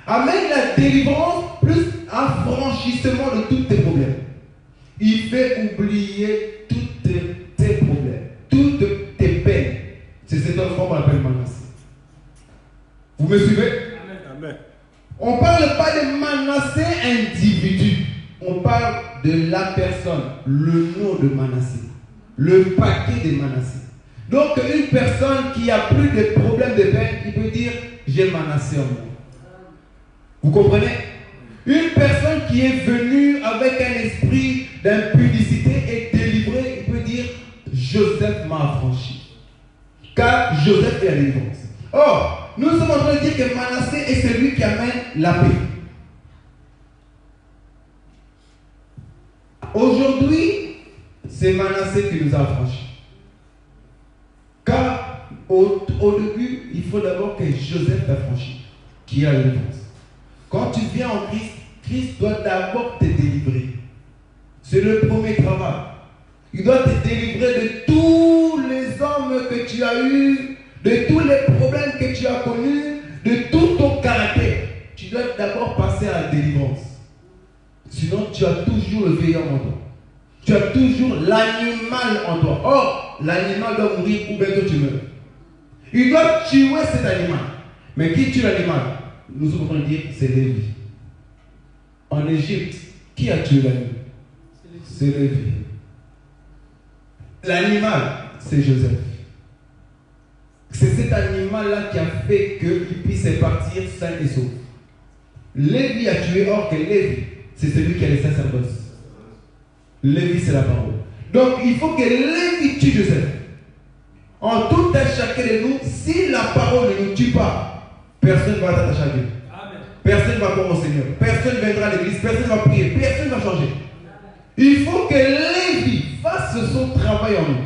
Amène la délivrance plus un franchissement de tous tes problèmes. Il fait oublier tous tes problèmes, toutes tes peines. C'est cet enfant qu'on appelle Manassé. Vous me suivez? Amen. On ne parle pas de Manassé individu. On parle de la personne, le nom de Manassé, le paquet de Manassé. Donc une personne qui a plus de problèmes de peine, il peut dire j'ai Manassé en moi. Vous comprenez? Une personne qui est venue avec un esprit d'impudicité et délivrée, il peut dire Joseph m'a affranchi. Car Joseph est la délivrance. Or, nous sommes en train de dire que Manassé est celui qui amène la paix. Aujourd'hui, c'est Manassé qui nous a affranchis. Car au début, il faut d'abord que Joseph t'affranchisse, qui a la délivrance. Quand tu viens en Christ, Christ doit d'abord te délivrer. C'est le premier travail. Il doit te délivrer de tous les hommes que tu as eus, de tous les problèmes que tu as connus, de tout ton caractère. Tu dois d'abord passer à la délivrance. Sinon, tu as toujours le veilleur en toi. Tu as toujours l'animal en toi. Or, l'animal doit mourir ou bientôt tu meurs. Il doit tuer cet animal. Mais qui tue l'animal? Nous sommes en train de dire, c'est Lévi. En Égypte, qui a tué l'animal? C'est Lévi. L'animal, c'est Joseph. C'est cet animal-là qui a fait qu'il puisse partir sain et sauf. Lévi a tué, or que Lévi, c'est celui qui a les sacerdoces. Lévi, c'est la parole. Donc, il faut que Lévi tue Joseph. En tout à chacun de nous, si la parole ne nous tue pas, personne ne va t'attacher à Dieu. Personne ne va croire au Seigneur. Personne ne viendra à l'église. Personne ne va prier. Personne ne va changer. Il faut que Lévi fasse son travail en nous.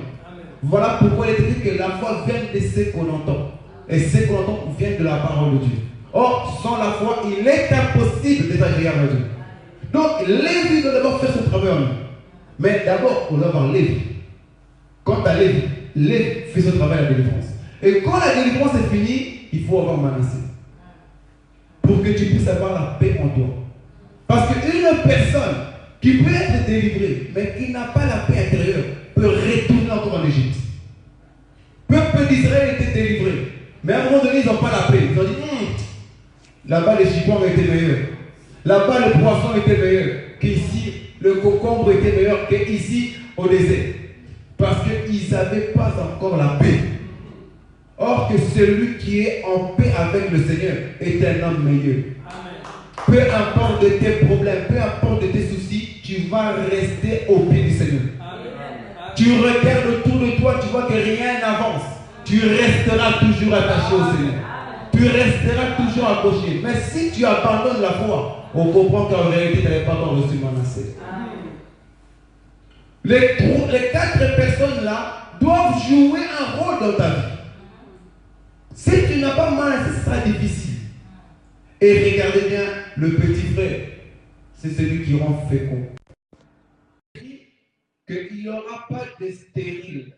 Voilà pourquoi il est dit que la foi vient de ce qu'on entend. Et ce qu'on entend vient de la parole de Dieu. Or, sans la foi, il est impossible d'être agréable à Dieu. Donc, Lévi doit d'abord faire son travail en nous. Mais d'abord, on doit avoir Lévi. Quant à Lévi, Lévi fait son travail à la délivrance. Et quand la délivrance est finie, il faut avoir Manassé. Pour que tu puisses avoir la paix en toi. Parce qu'une personne qui peut être délivrée, mais qui n'a pas la paix intérieure, peut retourner encore en Égypte. Le peuple d'Israël était délivré. Mais à un moment donné, ils n'ont pas la paix. Ils ont dit, là-bas les chipots étaient meilleurs. Là-bas le poisson était meilleur qu'ici. Le concombre était meilleur qu'ici au désert. Parce qu'ils n'avaient pas encore la paix. Or que celui qui est en paix avec le Seigneur est un homme meilleur. Peu importe de tes problèmes, peu importe de tes soucis, tu vas rester au pied du Seigneur. Tu regardes autour de toi, tu vois que rien n'avance. Tu resteras toujours attaché au Seigneur. Tu resteras toujours accroché. Mais si tu abandonnes la foi, on comprend qu'en réalité, tu n'avais pas encore reçu Manassé. Les 4 personnes-là doivent jouer un rôle dans ta vie. Si tu n'as pas Manassé, ce sera difficile. Et regardez bien, le petit frère, c'est celui qui rend fécond. Qu'il n'y aura pas de stérile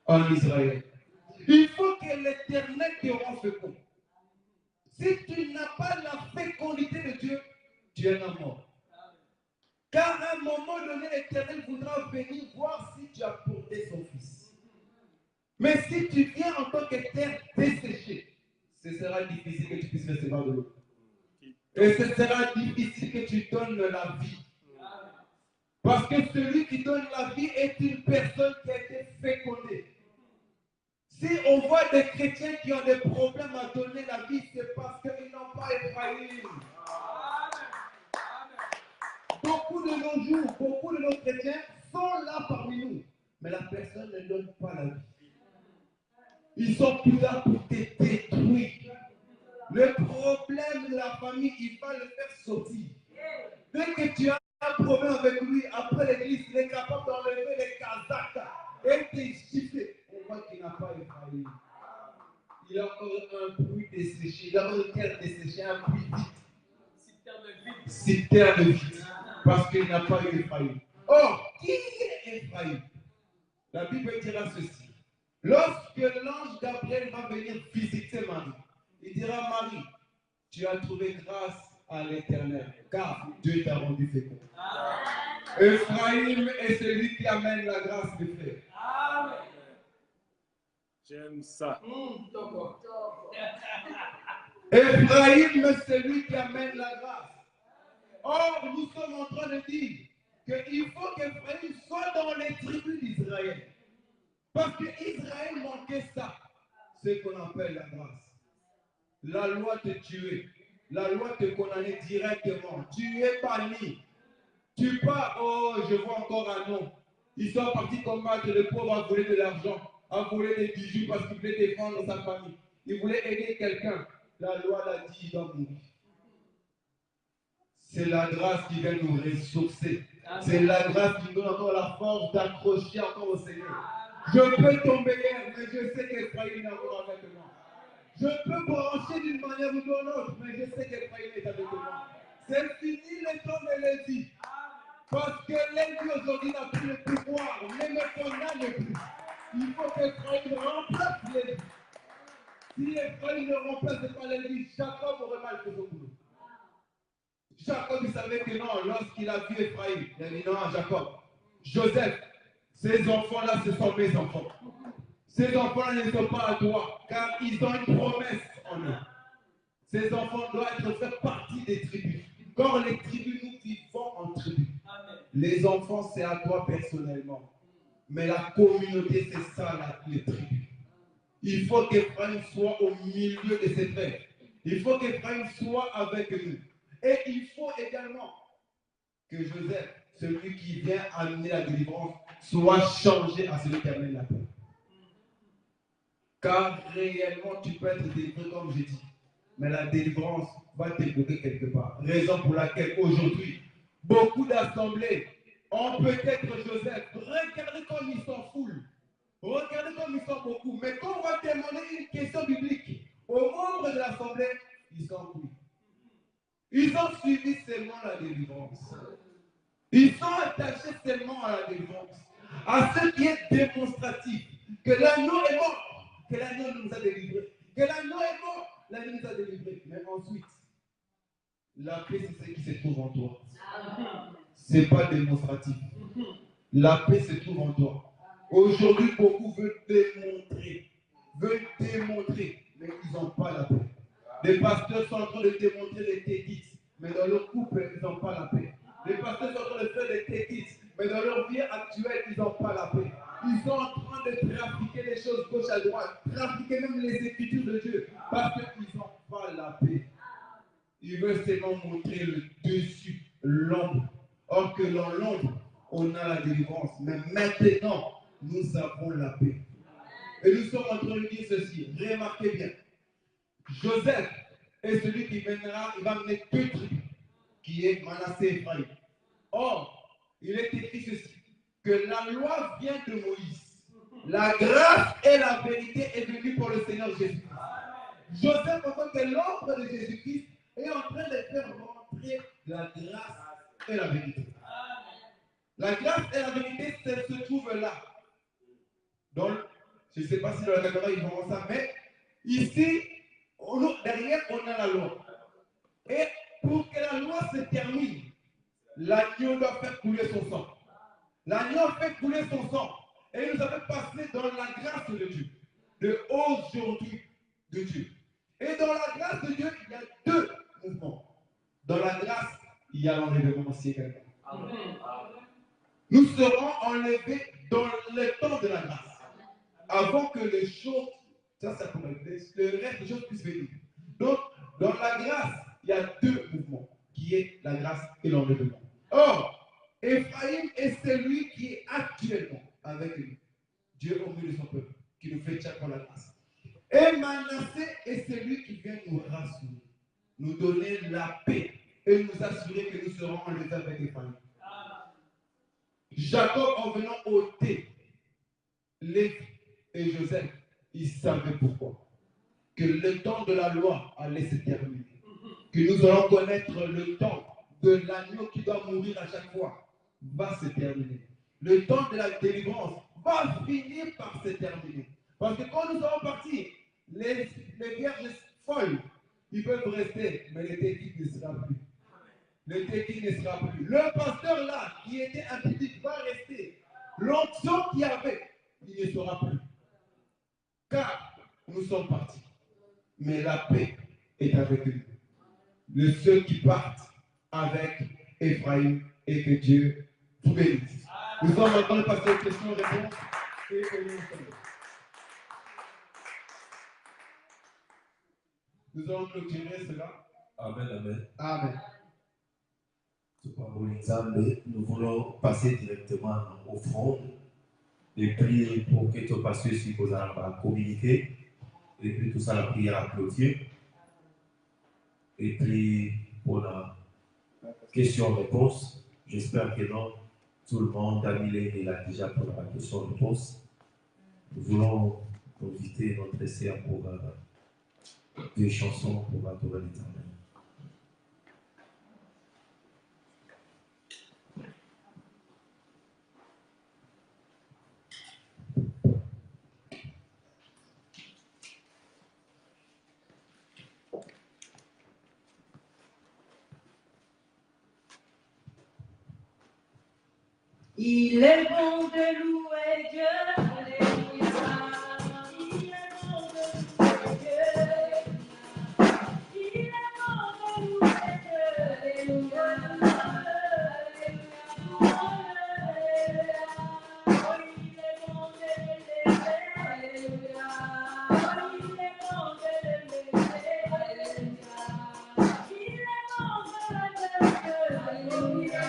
en Israël. Il faut que l'Éternel te rende fécond. Si tu n'as pas la fécondité de Dieu, tu es un mort. Car à un moment donné, l'Éternel voudra venir voir si tu as porté son fils. Mais si tu viens en tant que terre desséchée, ce sera difficile que tu puisses recevoir de l'eau. Et ce sera difficile que tu donnes la vie. Parce que celui qui donne la vie est une personne qui a été fécondée. Si on voit des chrétiens qui ont des problèmes à donner la vie, c'est parce qu'ils n'ont pas Ephraïm. Beaucoup de nos jours, beaucoup de nos chrétiens sont là parmi nous. Mais la personne ne donne pas la vie. Ils sont plus là pour te détruire. Le problème de la famille, il va le faire sortir. Dès que tu as un problème avec lui, après l'église, il est capable d'enlever les casaques et te siffler. On voit qu'il n'a pas Ephraïm. Il a encore un puits desséché. Il a encore une terre desséchée, un puits vide. Citerne vide. Parce qu'il n'a pas eu Ephraïm. Or, qui est Ephraïm? La Bible dira ceci. Lorsque l'ange Gabriel va venir visiter Marie, il dira, Marie, tu as trouvé grâce à l'Éternel, car Dieu t'a rendu fécond. Ephraïm est celui qui amène la grâce du frère. Amen. J'aime ça. Ephraïm est celui qui amène la grâce. Or, nous sommes en train de dire qu'il faut qu'Ephraïm soit dans les tribus d'Israël. Parce qu'Israël manquait ça, ce qu'on appelle la grâce. La loi te tuait, la loi te condamnait directement. Tu es banni. Tu pars, oh, je vois encore un nom. Ils sont partis combattre le pauvre à voler de l'argent, à voler des bijoux parce qu'il voulait défendre sa famille. Il voulait aider quelqu'un. La loi l'a dit, il doit mourir. C'est la grâce qui vient nous ressourcer. C'est la grâce qui nous donne encore la force d'accrocher encore au Seigneur. Je peux tomber hier, mais je sais qu'Ephraïm est encore avec moi. Je peux brancher d'une manière ou d'une autre, mais je sais qu'Ephraïm est avec moi. C'est fini le temps de Lévi. Parce que Lévi aujourd'hui n'a plus le pouvoir. Même qu'on n'a le plus. Il faut qu'Ephraïm remplace Lévi. Si Ephraïm ne remplace pas Lévi, Jacob aurait mal fait son boulot. Jacob, il savait que non, lorsqu'il a vu Ephraïm, il a dit non à Jacob. Joseph, ces enfants-là, ce sont mes enfants. Ces enfants-là ne sont pas à toi, car ils ont une promesse en eux. Ces enfants doivent faire partie des tribus. Quand les tribus, nous vivons en tribus. Les enfants, c'est à toi personnellement. Mais la communauté, c'est ça, les tribus. Il faut qu'Ephraïm soit au milieu de ses frères. Il faut qu'Ephraïm soit avec nous. Et il faut également que Joseph, celui qui vient amener la délivrance, soit changé à celui qui amène la paix. Car réellement, tu peux être délivré comme j'ai dit. Mais la délivrance va te bloquer quelque part. Raison pour laquelle aujourd'hui, beaucoup d'assemblées ont peut-être Joseph. Regardez comme ils sont foules. Regardez comme ils sont beaucoup. Mais quand on va demander une question biblique aux membres de l'assemblée, ils sont couillés. Ils ont suivi seulement la délivrance. Ils sont attachés seulement à la délivrance. À ce qui est démonstratif. Que l'agneau est mort. Que l'agneau nous a délivrés. Que l'agneau est mort. L'agneau nous a délivrés. Mais ensuite, la paix, c'est ce qui se trouve en toi. Ce n'est pas démonstratif. La paix se trouve en toi. Aujourd'hui, beaucoup veulent démontrer, mais ils n'ont pas la paix. Les pasteurs sont en train de démontrer les téquites, mais dans leur couple, ils n'ont pas la paix. Les pasteurs sont en train de faire des téquites, mais dans leur vie actuelle, ils n'ont pas la paix. Ils sont en train de trafiquer les choses gauche à droite, trafiquer même les écritures de Dieu, parce qu'ils n'ont pas la paix. Ils veulent seulement montrer le dessus, l'ombre. Or que dans l'ombre, on a la délivrance. Mais maintenant, nous avons la paix. Et nous sommes en train de dire ceci. Remarquez bien. Joseph est celui qui mènera, il va mener deux tribus, qui est Manassé et Ephraïm. Or, il est écrit ceci, que la loi vient de Moïse. La grâce et la vérité est venue pour le Seigneur Jésus-Christ. Joseph, en tant que l'ombre de Jésus-Christ, est en train de faire rentrer la grâce et la vérité. La grâce et la vérité, ça se trouve là. Donc, je ne sais pas si dans la caméra ils vont ça, mais ici, derrière, on a la loi. Et pour que la loi se termine, l'agneau doit faire couler son sang. L'agneau fait couler son sang. Et il nous a fait passer dans la grâce de Dieu. De aujourd'hui de Dieu. Et dans la grâce de Dieu, il y a deux mouvements. Dans la grâce, il y a l'enlèvement aussi également. Nous serons enlevés dans le temps de la grâce. Avant que les choses, ça pourrait être, le reste des choses puissent venir. Donc, dans la grâce, il y a deux mouvements, qui est la grâce et l'enlèvement. Or, Ephraïm est celui qui est actuellement avec nous. Dieu au milieu de son peuple, qui nous fait chaque fois la grâce. Et Manassé est celui qui vient nous rassurer, nous donner la paix et nous assurer que nous serons enlevés avec Ephraïm. Jacob, en venant ôter Lévi et Joseph, il savait pourquoi. Que le temps de la loi allait se terminer. Que nous allons connaître le temps de l'agneau qui doit mourir à chaque fois va se terminer. Le temps de la délivrance va finir par se terminer. Parce que quand nous allons partir, les vierges folles, ils peuvent rester, mais le téquite ne sera plus. Le téquite ne sera plus. Le pasteur là, qui était impudique, va rester. L'onction qu'il y avait, il ne sera plus. Car nous sommes partis. Mais la paix est avec nous. Ceux qui partent avec Ephraïm et que Dieu vous bénisse. Nous sommes en train de passer aux questions-réponses et nous allons clôturer cela. Amen, amen. Amen. Nous voulons passer directement au front et prier pour que tout pasteur suppose à communiquer. Et puis tout ça, la prière à clôture. Et puis pour la question-réponse, j'espère que non, tout le monde a mis il a déjà pour la question-réponse. Nous voulons inviter notre sœur pour deux chansons pour adorer l'Éternel. Il est bon de louer Dieu, alléluia. Il est bon de louer Dieu. Il est bon de louer Dieu, alléluia. Alléluia. Oh, il est bon de l'élever, alléluia. Oh, il est bon de l'élever, alléluia. Il est bon de l'élever, alléluia.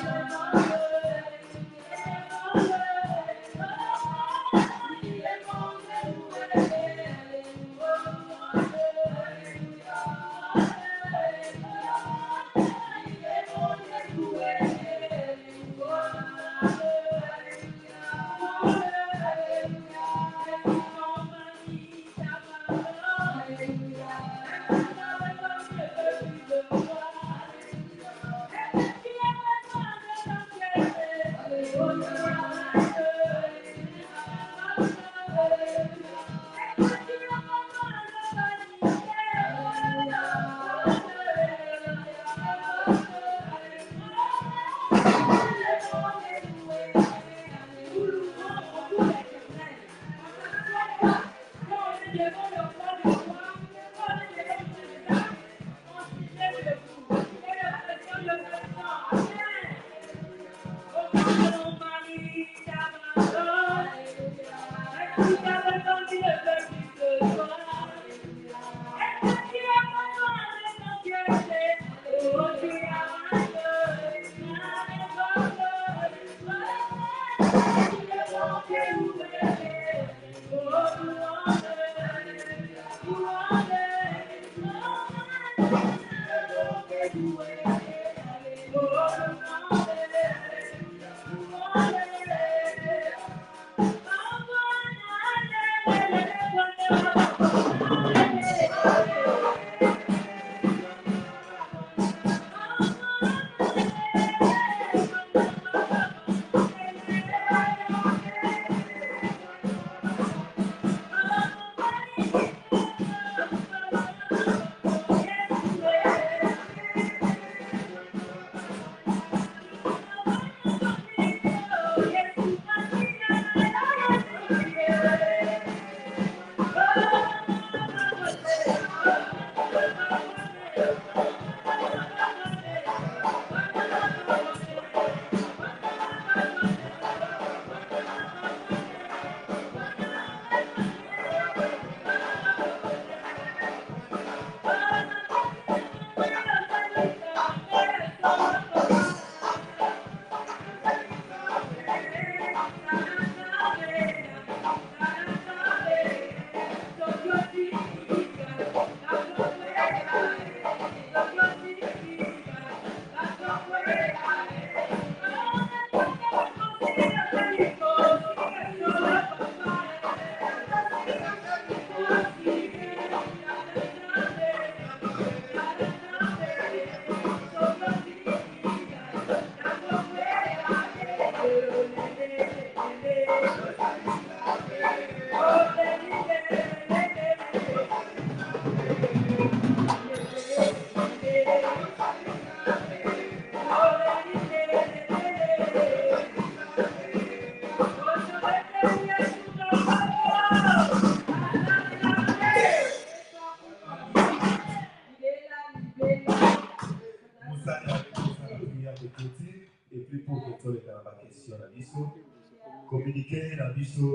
Communiquer la biso,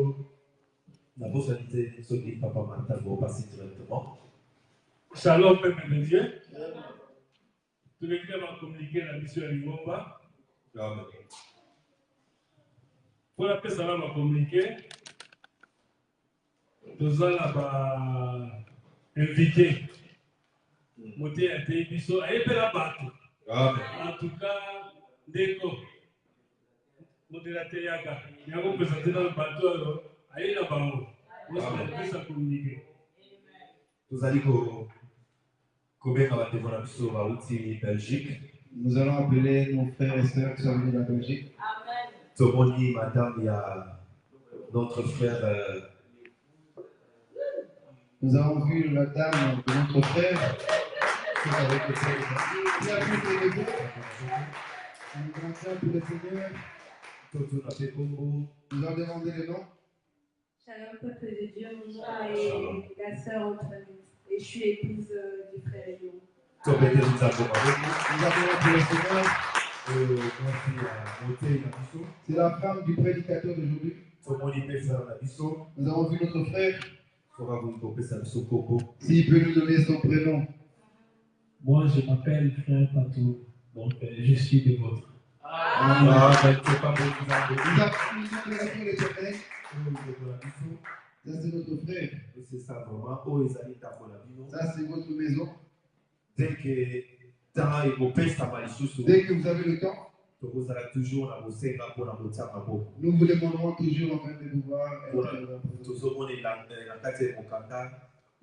la possibilité ce que Papa Martin va passer directement. Shalom, peuple de Dieu. Tous les gens vont communiquer la mission à Limomba. Pour la paix, ça va communiquer. Nous allons inviter. Monter à Tébiso. Aïe, la bateau. En tout cas, Deko. Modérateur Yaga. Il y a un présenté dans le bateau. Aïe, la bateau. Nous allons communiquer. Nous allons Belgique. Nous allons appeler nos frères et sœurs qui sont venus de la Belgique. Tomoni, madame, il y a notre frère. Nous avons vu la dame de notre frère. C'est avec le Seigneur. Qui a pu célébrer un grand temps pour le Seigneur. Toto na pe Congo. Nous avons demandé les noms. Shalom, peuple de Dieu, mon nom est la sœur Antoinette et je suis épouse du frère Léo. Tobete nzambe mabeku. Nous avons appelé le Seigneur. Mwasi ya moteyi na biso. C'est la femme du prédicateur d'aujourd'hui. Tomoni pe frère na biso. Nous avons vu notre frère. Soka koki kopesa biso koko. S'il peut nous donner son prénom. Moi, je m'appelle Frère Patou, donc je suis des vôtres. Ah, toka moki nzambe. Nous avons vu l'Éternel. Oyo ndeko na biso. Ça, c'est notre frère. Et c'est ça vraiment. Oyo ezali ndako na bino. Ça, c'est votre maison. Dès que temps ekopesama lisusu. Dès que vous avez le temps, tokozala toujours na bosenga mpona kotia maboko. nous vous demanderons toujours afin de pouvoir être. Tozomonela na kati ya mokanda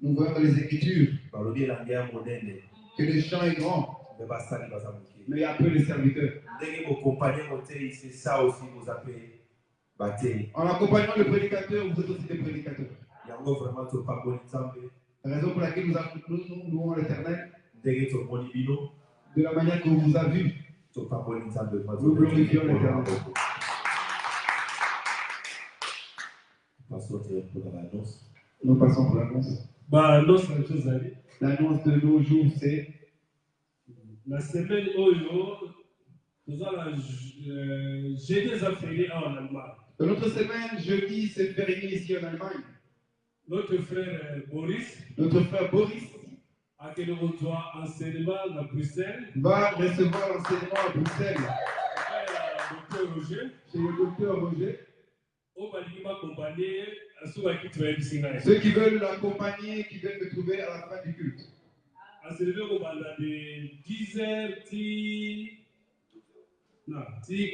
Nous voyons dans les Écritures balobi elanga ya monene que le champ est grand, me basali baza moke. mais il y a peu de serviteurs. Ndenge bokompagne moteyi, c'est ça aussi boza mpe bateyi. En accompagnant le prédicateur, vous êtes aussi des prédicateurs. Yango vraiment topamboli nzambe La raison pour laquelle nous louons l'Éternel, ndenge tomoni bino de la manière qu'on vous a vu, topamboli nzambe. nous glorifions l'Éternel. Passons direct pour l'annonce. Nous passons pour l'annonce. Bah, non, c'est une chose à dire. L'annonce de nos jours, c'est La semaine Oyo, nous allons jeudi des affaires en Allemagne. dans notre semaine, jeudi, c'est férié ici en Allemagne. Notre frère Boris, Notre frère Boris à qui nous reçoit enseignement à Bruxelles, va recevoir l'enseignement à Bruxelles Dr Roger, chez le docteur Roger. au Balima Compagnie, à ce qui travaille ici. Ceux qui veulent l'accompagner, qui veulent me trouver à la fin du culte. Enseignement au Balima de 10h,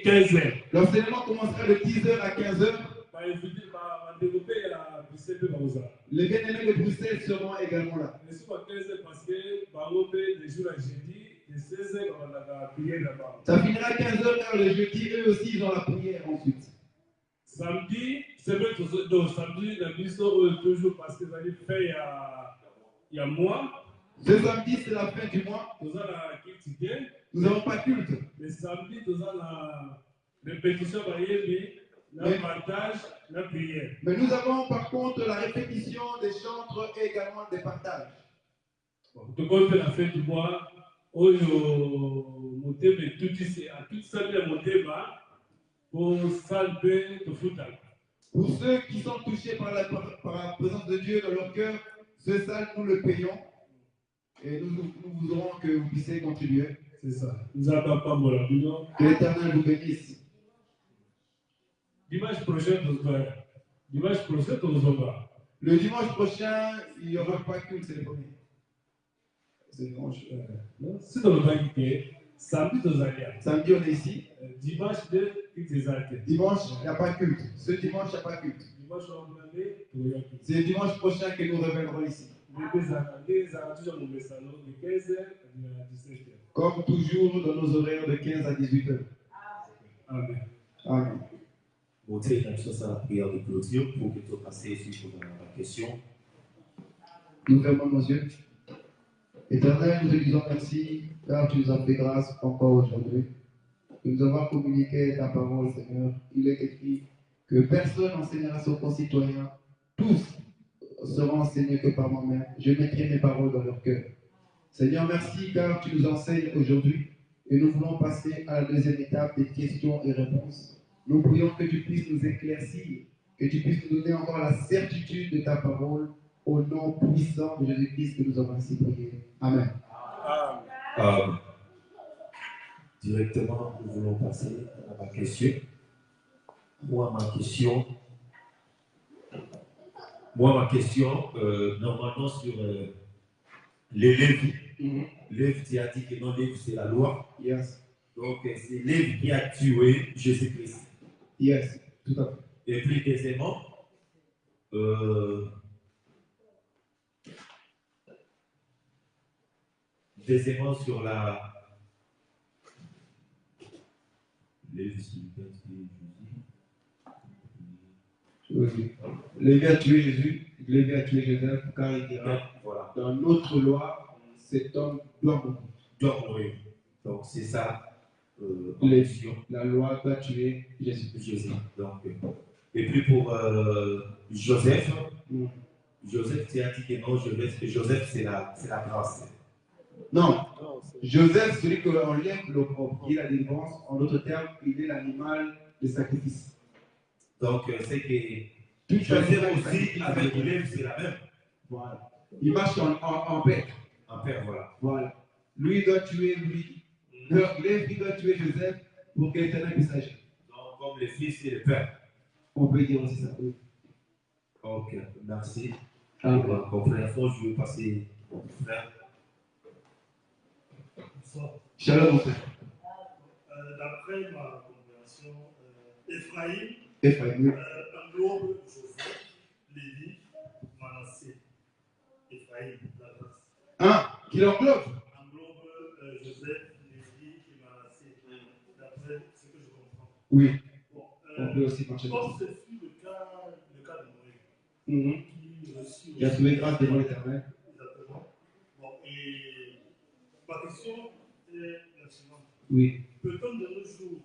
15h. L'enseignement commencera de 10h à 15h. Développer à Bruxelles de Barosa. Les bien-aimés de Bruxelles seront également là. Mais c'est pas 15h parce que Barobe, les jours à jeudi, et 16h, on a la prière là-bas. Ça finira à 15h car le jeudi, eux aussi, ils ont la prière ensuite. Samedi, c'est vrai que donc, samedi, la mission toujours parce que ça fait il y a mois. Ce samedi, c'est la fin du mois. Nous avons la critique. Nous n'avons pas de culte. Mais samedi, nous avons la répétition la partage, la prière. Mais nous avons par contre la répétition des chantres et également des partages. Donc, on fait la fin du mois. Mon thème est tout ici. À tout ça, mon thème pour salver le foot. Pour ceux qui sont touchés par la présence de Dieu dans leur cœur, ce salle, nous le payons. Et nous voudrons que vous puissiez contribuer. C'est ça. Nous n'avons pas mon avis. Que l'Éternel vous bénisse. Dimanche prochain, Le dimanche prochain, il n'y aura pas culte, c'est le premier. C'est dimanche. C'est dans le banquier. Samedi, Samedi, on est ici. Dimanche, Dimanche, il n'y a pas de culte. Ce dimanche, il n'y a pas de culte. C'est le dimanche prochain que nous reviendrons ici. Comme toujours, dans nos horaires de 15 à 18 heures. Amen. Amen. Montez la prière de clôture pour que tu passes ici pour la question. Nous fermons nos yeux. Éternel, nous te disons merci car tu nous as fait grâce encore aujourd'hui. Nous avons communiqué ta parole, Seigneur. Il est écrit que personne enseignera à ses concitoyens. Tous seront enseignés que par moi-même. Je mettrai mes paroles dans leur cœur. Seigneur, merci car tu nous enseignes aujourd'hui. Et nous voulons passer à la deuxième étape des questions et réponses. Nous prions que tu puisses nous éclaircir, que tu puisses nous donner encore la certitude de ta parole. Au nom puissant de Jésus-Christ que nous avons ainsi prié. Amen. Directement, nous voulons passer à ma question. Moi, ma question, normalement sur les Lévi. Lévi, tu as dit que non, Lévi, c'est la loi. Yes. Donc, c'est Lévi qui a tué Jésus-Christ. Yes, tout à fait. Et puis, deuxièmement, sur la... Lévi a tué Jésus, Lévi a tué Joseph, car il dira, voilà. Dans notre loi, cet homme doit mourir. Donc, c'est ça. La loi doit tuer Jésus. Donc, et puis pour Joseph, Joseph, tu as dit que non, Joseph c'est la grâce. Non, Joseph, celui qu'on lève l'opprobre, qui est la délivrance, en d'autres termes, il est l'animal de sacrifice. Donc, c'est que Tout Joseph aussi, avec Lève, c'est la même. Voilà. Il marche en paix. En paix, voilà. Voilà. Lui, il doit tuer lui. Lève, il doit tuer Joseph pour que l'Éternel puisse agir. Donc, comme le fils et le père. On peut dire aussi ça. Oui. Ok, merci. Amen. Pour la compréhension, je vais passer au frère. Shalom, mon frère. D'après ma compréhension, Ephraïm Ephraïm. englobe Joseph, Lévi, Manassé. Ephraïm, la grâce. Ah, qui l'englobe. Englobe Joseph, Lévi et Manassé. D'après ce que je comprends. Oui. Bon, on peut aussi marcher. Comme ce fut le cas de Noé, qui reçut. Il a trouvé grâce devant l'Éternel. Exactement. Bon, et ma question est la suivante. Oui. Peut-on de nos jours,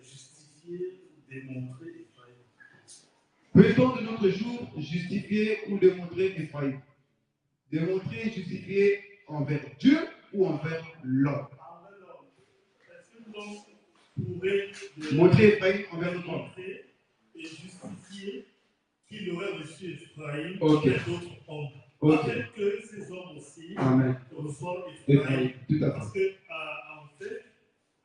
justifier ou démontrer Ephraïm? Peut-on de notre jour justifier ou démontrer Ephraïm? Démontrer et justifier envers Dieu ou envers l'homme? Envers l'homme. Est-ce que l'homme pourrait montrer Ephraïm envers notre homme et justifier qu'il aurait reçu Ephraïm et d'autres hommes? Afin que ces hommes aussi reçoivent Ephraïm. Tout à fait. Parce que, en fait,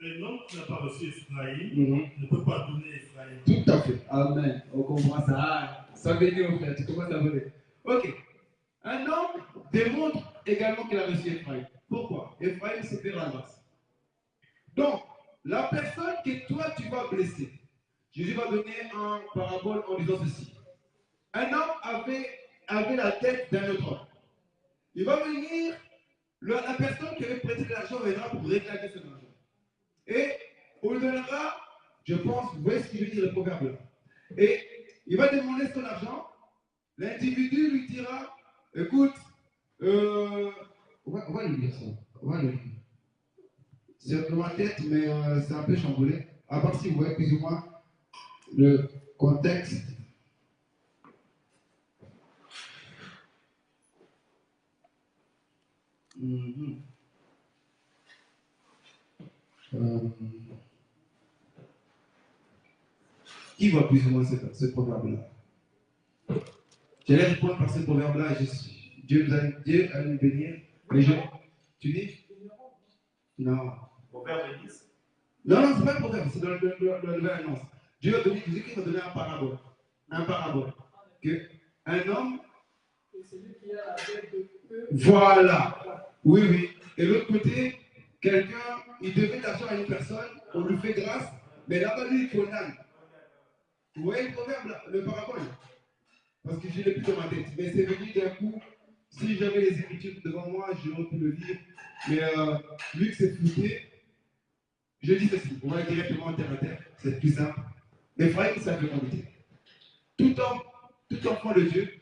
un homme qui n'a pas reçu Ephraïm ne peut pas donner Ephraïm. Tout à fait. Amen. On comprend ça. Ça veut dire, au fait, tu commences à voler. Ok. Un homme démontre également qu'il a reçu Ephraïm. Pourquoi? Ephraïm, c'était la grâce. Donc, la personne que toi, tu vas blesser, Jésus va donner un parabole en disant ceci. Un homme avait la tête d'un autre homme. Il va venir, la personne qui avait prêté l'argent viendra pour réclamer son argent. Et on lui donnera, je pense, vous voyez ce qu'il veut dire le proverbe là. Et il va demander son argent. L'individu lui dira, écoute, on va lui dire ça. On va lui dire. C'est dans ma tête, mais c'est un peu chamboulé. À part si vous voyez plus ou moins le contexte. Qui voit plus ou moins ce proverbe-là? J'allais répondre par ce proverbe-là. Dieu a nous bénir. Mais tu dis? Non. Proverbe 10. Non, c'est pas un proverbe, c'est dans le annonce. Dieu a donné, Jésus-Christ a donné un parabole. Un parabole. Que un homme. Voilà. Oui. Et l'autre côté, quelqu'un, il devait de l'argent à une personne, on lui fait grâce, mais là-bas, lui, il condamne. Vous voyez le proverbe, là, le parabole? Parce que je ne l'ai plus dans ma tête. Mais c'est venu d'un coup. Si j'avais les Écritures devant moi, j'aurais pu le lire. Mais vu que c'est flouté, je dis ceci. On va aller directement terre à terre. C'est plus simple. Ephraïm, c'est la fécondité. Tout enfant de Dieu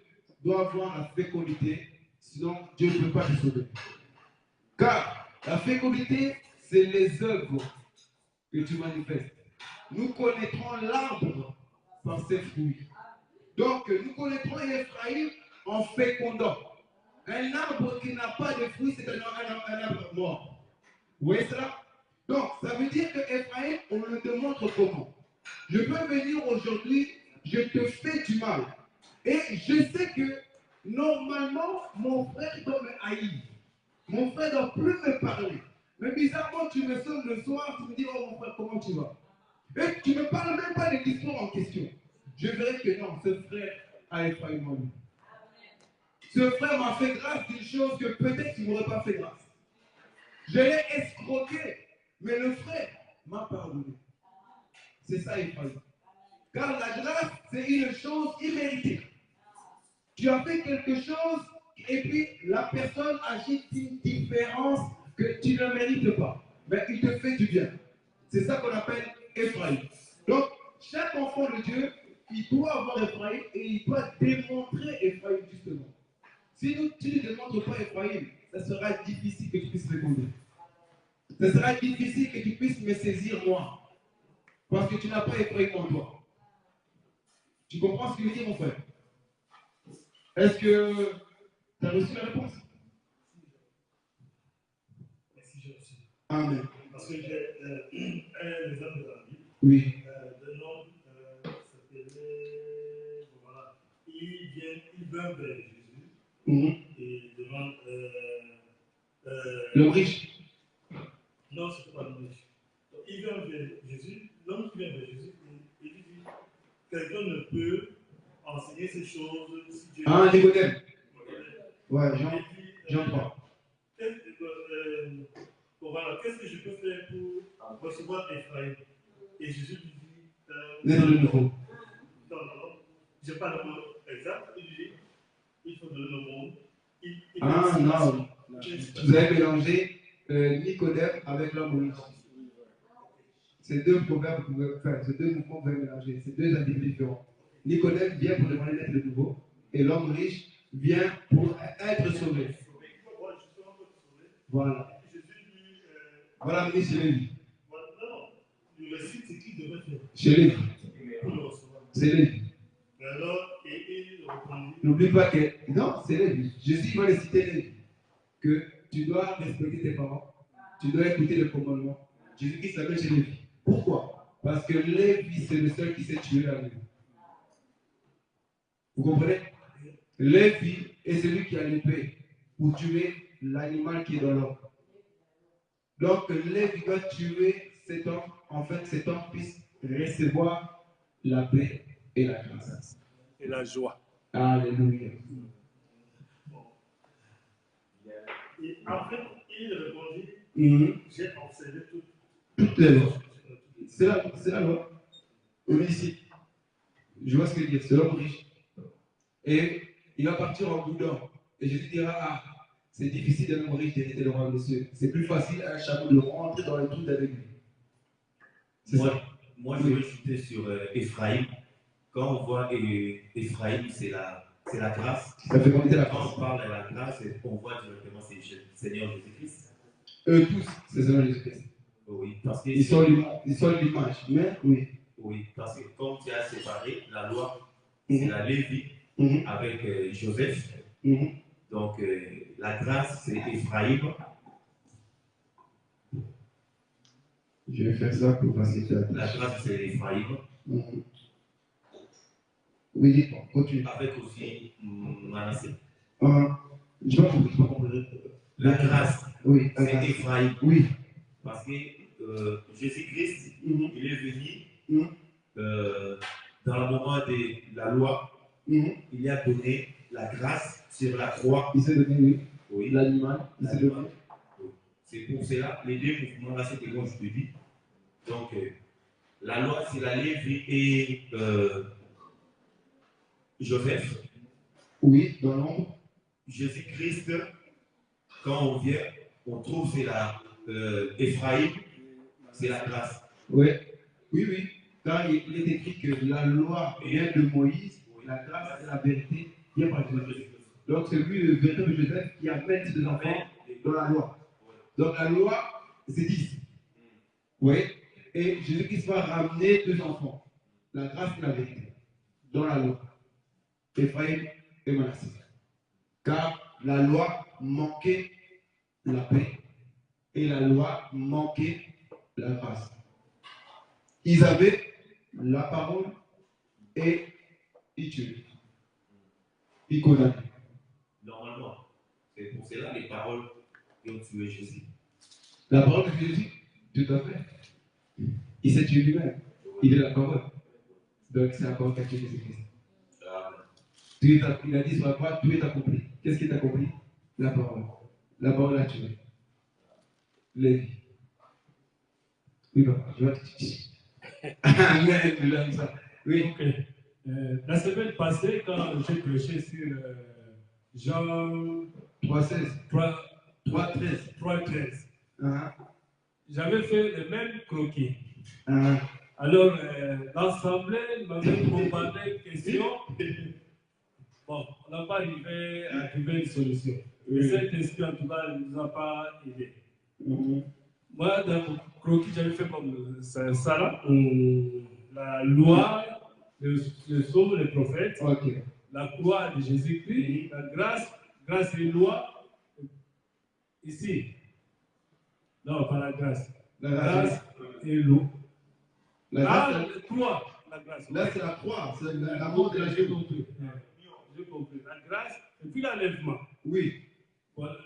doit avoir la fécondité. Sinon, Dieu ne peut pas te sauver. Car la fécondité, c'est les œuvres que tu manifestes. Nous connaîtrons l'arbre par ses fruits. Donc, nous connaîtrons Ephraïm en fécondant. Un arbre qui n'a pas de fruits, c'est un arbre mort. Vous voyez cela? Donc, ça veut dire que Ephraïm, on le démontre comment? Je peux venir aujourd'hui, je te fais du mal. Et je sais que, normalement, mon frère doit me haïr. Mon frère ne doit plus me parler. Mais bizarrement, tu me sonnes le soir, tu me dis, oh mon frère, comment tu vas? Et tu ne me parles même pas de l'histoire en question. Je verrai que non, ce frère a Ephraïm en lui. Ce frère m'a fait grâce d'une chose que peut-être il ne m'aurait pas fait grâce. Je l'ai escroqué, mais le frère m'a pardonné. C'est ça, Ephraïm. Car la grâce, c'est une chose imméritée. Tu as fait quelque chose et puis la personne agit une différence que tu ne mérites pas. Mais il te fait du bien. C'est ça qu'on appelle Ephraïm. Donc, chaque enfant de Dieu, il doit avoir Ephraïm et il doit démontrer Ephraïm justement. Si tu ne démontres pas Ephraïm, ça sera difficile que tu puisses féconder. Ce sera difficile que tu puisses me saisir moi. Parce que tu n'as pas Ephraïm en toi. Tu comprends ce que je veux dire, mon frère? Est-ce que tu as reçu la réponse? Merci, j'ai reçu. Amen. Parce que j'ai un exemple de la Bible. Oui. D'un homme, s'appelait, voilà, il vint vers Jésus et demande. L'homme riche. Non, ce n'est pas l'homme riche. Donc, il vient vers Jésus, l'homme qui vient vers Jésus, et il dit quelqu'un ne peut enseigner ces choses si Dieu. Ah, Nicodème. Ouais, Jean 3. Voilà, qu'est-ce que je peux faire pour recevoir Ephraïm? Et Jésus lui dit Naître de nouveau. Non, je n'ai pas le mot exact. Il dit il faut donner le monde. Ah, non. Vous avez mélangé Nicodème avec l'homme riche. C'est deux proverbes que vous pouvez faire, c'est deux mouvements que vous pouvez mélanger, c'est deux individus différents. Nicodème vient pour demander d'être de nouveau, et l'homme riche vient pour être sauvé. Voilà. Voilà, venez chez Lévi. Non, le récit, c'est qui devait faire. Chez Lévi. Pour le recevoir. C'est Lévi. Mais alors, et il répondit. N'oublie pas que. Non, c'est Lévi. Jésus va les citer Lévi. Que tu dois respecter tes parents, tu dois écouter les commandements. Jésus-Christ s'appelle chez Lévi. Pourquoi? Parce que Lévi, c'est le seul qui s'est tué la vie. Vous comprenez? Lévi est celui qui a l'épée pour tuer l'animal qui est dans l'homme. Donc, Lévi doit tuer cet homme, en fait, cet homme puisse recevoir la paix et la grâce. Et la joie. Alléluia. Et après, il répondit, j'ai observé toutes les lois. C'est la loi. Oui, ici. Je vois ce qu'il dit, c'est l'homme riche. Et il va partir en boudin. Et Jésus dira, ah, c'est difficile d'un homme riche d'hériter le royaume des cieux. C'est plus facile à un chameau de rentrer dans les trous avec lui. C'est ça. Moi, je veux ajouter sur Ephraïm. Quand on voit Ephraïm, c'est la grâce. Ça fait monter la Quand grâce. on parle de la grâce, on voit directement c'est le Seigneur Jésus-Christ. Eux tous, c'est le Seigneur Jésus-Christ. Oui, parce que ils sont l'image. Mais oui. Oui, parce que comme tu as séparé la loi, c'est la Lévi avec Joseph. Donc la grâce, c'est Ephraïm. Je vais faire ça pour faciliter la La grâce, c'est Ephraïm. Oui, continue. Avec aussi Manassé. Je vais comprendre. La grâce, oui, c'est Ephraïm. Oui. Parce que Jésus-Christ, il est venu dans le moment de la loi, il a donné la grâce sur la croix. Il s'est donné, oui. L'animal, il s'est donné. C'est pour cela, les deux mouvements là, c'était comme je te dis. Donc, la loi, c'est la Lévi et Joseph. Oui, dans l'ombre. Jésus-Christ, quand on vient, on trouve c'est la Ephraïm, c'est la grâce. Oui, oui. Quand il est écrit que la loi vient de Moïse, la grâce et la vérité vient par Jésus. Donc c'est lui le véritable Joseph qui amène ses enfants dans la loi. Donc la loi, c'est 10. Oui. Et Jésus-Christ va ramener 2 enfants. La grâce et la vérité. Dans la loi. Ephraïm et Manassé. Car la loi manquait la paix et la loi manquait la grâce. Ils avaient la parole et ils tuaient. Ils condamnaient. Normalement, c'est pour cela les paroles qui ont tué Jésus. La parole de Jésus, tout à fait. Il s'est tué lui-même. Il est la parole. Donc c'est la parole qui a tué Jésus-Christ. Il a dit sur la croix, tout est accompli. Qu'est-ce qui est accompli? La parole. La parole a tué. Lévi. Oui, papa, je vais te dire. Amen, je l'aime ça. Oui. Okay. La semaine passée, quand j'ai prêché sur Jean 3,16. 3,13, j'avais fait le même croquis. Alors, l'Assemblée m'avait bombardé de questions. Bon, on n'a pas arrivé à trouver une solution. Mais cette question, en tout cas, ne nous a pas aidé. Moi, dans mon croquis, j'avais fait comme ça là. La loi, le psaume, les prophètes, Ok. la croix de Jésus-Christ, la grâce et loi. Ici. Non, pas la grâce. La Grâce et l'eau. La grâce, La croix. La grâce. là, c'est la croix, c'est l'amour de la J'ai Dieu. compris. J'ai compris. La grâce et puis l'enlèvement. Oui. Voilà.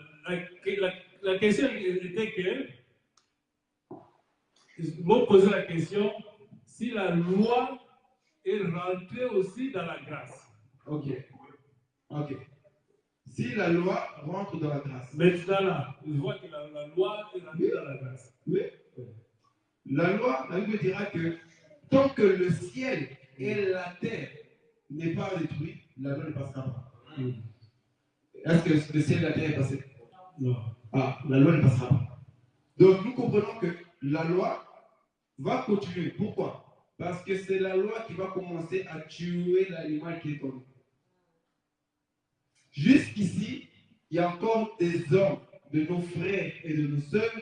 La question était que, ils m'ont posé la question si la loi est rentrée aussi dans la grâce. Ok. Ok. Si la loi rentre dans la grâce. Maintenant, là, je vois que la loi est rentrée dans la grâce. Oui. La loi, la Bible dira que tant que le ciel et la terre n'est pas détruit, la loi ne passera pas. Est-ce que le ciel et la terre est passé? Non. Ah, la loi ne passera pas. Donc nous comprenons que la loi va continuer. Pourquoi? Parce que c'est la loi qui va commencer à tuer l'animal qui est en nous. Jusqu'ici, il y a encore des hommes, de nos frères et de nos sœurs,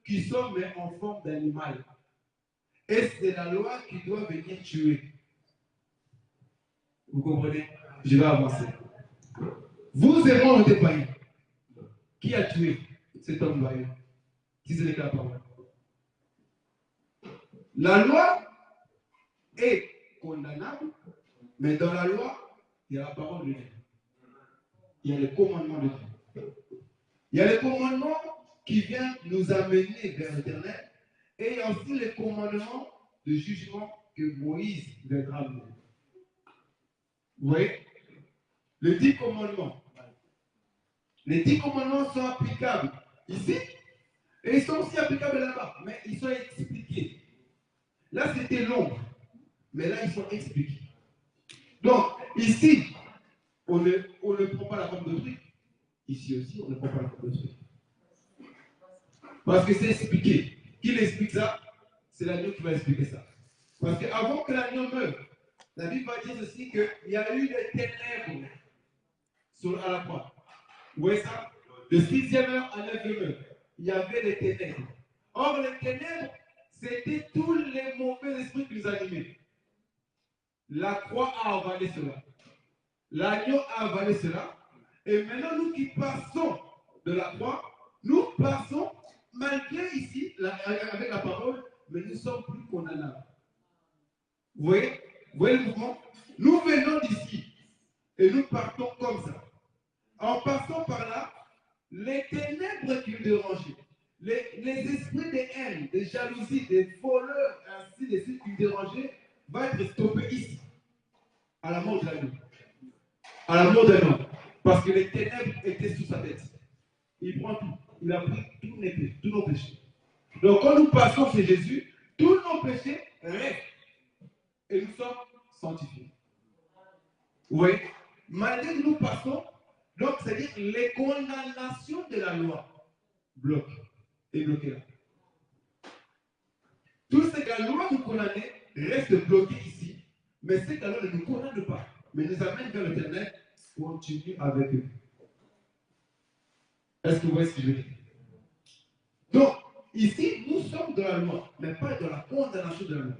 qui sont mais en forme d'animal. Et c'est la loi qui doit venir tuer. Vous comprenez? Je vais avancer. Vous et moi, on était païens. Qui a tué cet homme vaillant? Si ce n'est que la parole. La loi est condamnable, mais dans la loi, il y a la parole de Dieu. Il y a les commandements de Dieu. Il y a les commandements qui viennent nous amener vers l'éternel, et il y a aussi les commandements de jugement que Moïse viendra nous donner. Vous voyez? Les 10 commandements. Les 10 commandements sont applicables ici, et ils sont aussi applicables là-bas, mais ils sont expliqués. Là, c'était l'ombre, mais là, ils sont expliqués. Donc, ici, on ne prend pas la forme d'autrui. Ici aussi, on ne prend pas la forme d'autrui. Parce que c'est expliqué. Qui l'explique ça? C'est l'agneau qui va expliquer ça. Parce qu'avant que l'agneau meure, la Bible va dire aussi qu'il y a eu des ténèbres à la croix. Vous voyez ça? De 6e heure à 9e heure, il y avait des ténèbres. Or, les ténèbres, c'était tous les mauvais esprits qui nous animaient. La croix a avalé cela. L'agneau a avalé cela. Et maintenant, nous qui passons de la croix, nous passons, malgré ici, avec la parole, mais nous sommes plus condamnables. Vous voyez le mouvement? Nous venons d'ici et nous partons comme ça. En passant par là, les ténèbres qui nous dérangeaient, les esprits de haine, de jalousie, des voleurs, ainsi de suite qui nous dérangeaient, vont être stoppés ici, à la mort de l'agneau. À la mort d'un homme. Parce que les ténèbres étaient sous sa tête. Il prend tout. Il a pris tous nos péchés. Donc quand nous passons chez Jésus, tous nos péchés restent. Et nous sommes sanctifiés. Vous voyez? Malgré que nous passons, donc c'est-à-dire les condamnations de la loi bloquent. Et bloquées là. Tout ce que la loi nous condamnait reste bloqué ici. Mais ce que la loi ne nous condamne pas, mais nous amène vers l'éternel, continue avec eux. Est-ce que vous voyez ce que je veux dire? Donc, ici, nous sommes dans la loi, mais pas dans la condamnation de la loi.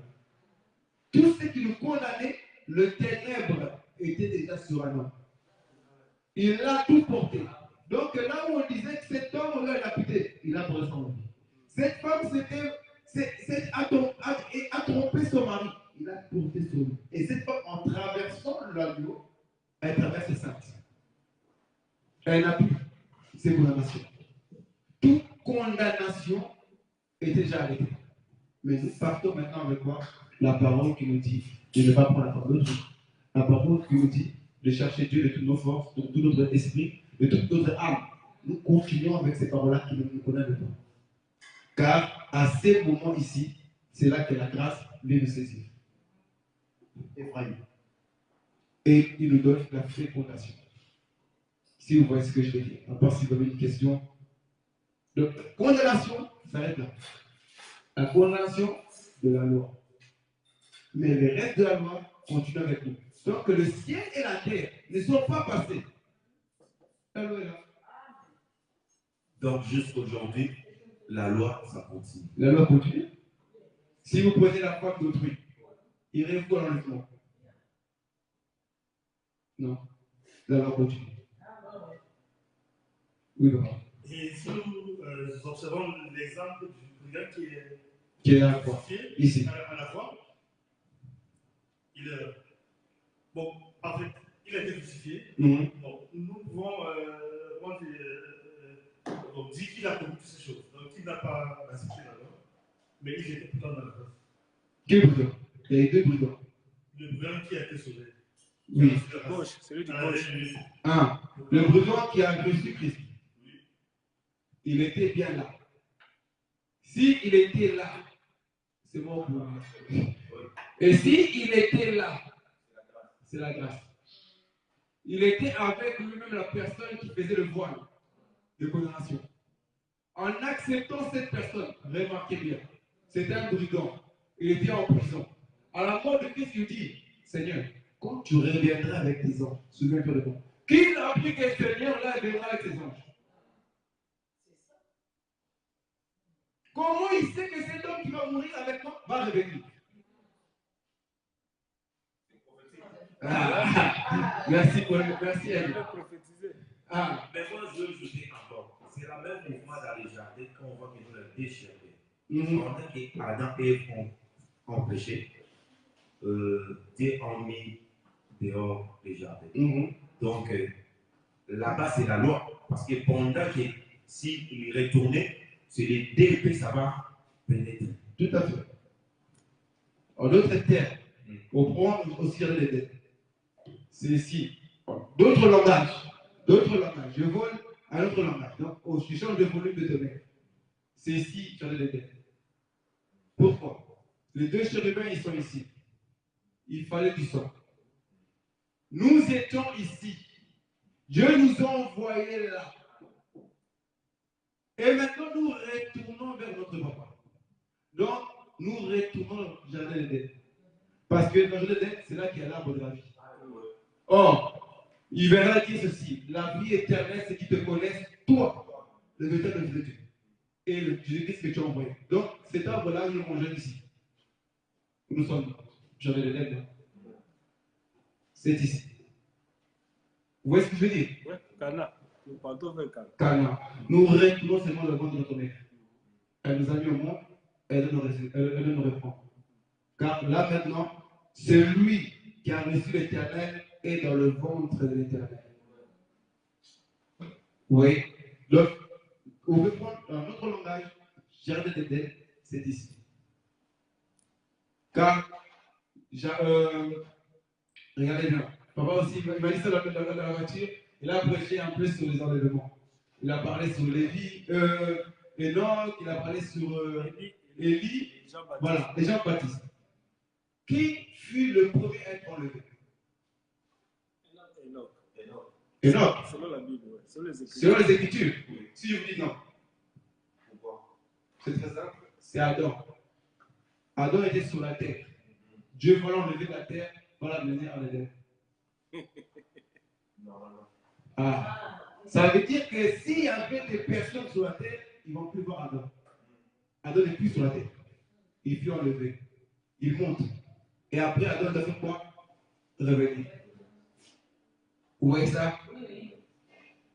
Tout ce qui nous condamnait, le ténèbre était déjà sur un homme. Il a tout porté. Donc là où on disait que cet homme, on l'a lapidé, il a porté son vie. Cette femme, a trompé son mari, il a porté son vie. Et cette femme, en traversant l'agneau, elle traverse les saintes. Elle n'a plus ses condamnations. Toute condamnation est déjà arrêtée. Mais nous partons maintenant avec quoi? La parole qui nous dit de ne pas prendre la parole d'autrui. La parole qui nous dit de chercher Dieu de toutes nos forces, de tout notre esprit, de toute notre âme. Nous continuons avec ces paroles-là qui ne nous condamnent pas. Car à ces moments ici, c'est là que la grâce vient nous saisir. Ephraïm. Et il nous donne la fécondation. Si vous voyez ce que je veux dire, à part si vous avez une question. Donc, condamnation, ça s'arrête là. La condamnation de la loi. Mais le reste de la loi continue avec nous. Donc, le ciel et la terre ne sont pas passés. La loi est là. Donc, jusqu'aujourd'hui, La loi, ça continue. La loi continue. Si vous prenez la femme d'autrui, irez-vous à l'enlèvement? Non. La loi continue. Oui, papa. Et si nous observons l'exemple du brigand qui est à la fois, ici. À la fois, bon, parfait. Il a été crucifié. Bon, nous pouvons dire qu'il a commis toutes ces choses. Donc, il n'a pas respecté la loi, mais il était pourtant dans la grâce. Quel brigand? Il y a eu deux brigands. Le brigand qui a été sauvé. Oui. Celui du gauche. Ah, le brigand qui a reçu Christ. Il était bien là. S'il était là, c'est bon pour lui. Et s'il était là, c'est la grâce. Il était avec lui-même la personne qui faisait le voile de condamnation. En acceptant cette personne, remarquez bien, c'était un brigand. Il était en prison. À la mort de Christ, il dit, Seigneur, quand tu reviendras avec tes anges, souviens-toi de moi. Qui n'a appris que le Seigneur là viendra avec ses anges? Comment il sait que cet homme qui va mourir avec moi va revenir? Merci pour merci. Ah. Mais moi, je veux jeter encore. C'est la même mouvement dans les jardins quand on voit qu'ils ont le déchiré. Pendant qu'Adam et Ève ont péché, Dieu a mis dehors les jardins. Donc, là-bas, c'est la loi. Parce que pendant que s'il retournait, c'est les deux que ça va pénétrer. Tout à fait. En d'autres termes, on prend aussi les dettes. C'est ici. D'autres langages. Je vole un autre langage. Donc, je change de volume de tonnerre. C'est ici, changer les dettes. Pourquoi? Les deux chérubins, ils sont ici. Il fallait du sang. Nous étions ici. Dieu nous a envoyés là. Et maintenant, nous retournons vers notre papa. Donc, nous retournons au jardin d'Éden. Parce que le jardin d'Éden, c'est là qu'il y a l'arbre de la vie. Or, il verra dire ceci: la vie éternelle, c'est qu'ils te connaissent, toi, le véritable de Dieu. Et le Jésus-Christ que tu as envoyé. Donc, cet arbre-là, nous le mangeons ici. Nous sommes jardin d'Éden. C'est ici. Vous voyez ce que je veux dire? Oui, Cana. Nous partons vers Cana. Cana. Nous retournons seulement le monde de notre mère. Elle nous a mis au monde, elle nous reprend. Car là maintenant, celui qui a reçu l'Éternel est dans le ventre de l'Éternel. Oui. Donc, on veut prendre un autre langage, jardin d'Éden, c'est ici. Car, regardez bien, papa aussi, il m'a dit ça dans la voiture, il a prêché un peu sur les enlèvements. Il a parlé sur Lévi, Enoch, il a parlé sur Élie, voilà, les Jean-Baptiste. Qui fut le premier à être enlevé? Enoch. Selon la Bible, oui. Selon les Écritures. Oui. Si je vous dis non. Pourquoi? C'est très simple. C'est Adam. Adam était sur la terre. Dieu va l'enlever de la terre, va l'amener en Éden. Ah. Ça veut dire que s'il y avait des personnes sur la terre, ils ne vont plus voir Adam. Adam n'est plus sur la terre. Il fut enlevé. Il monte. Et après, Adam doit faire quoi? Revenir. Vous voyez ça?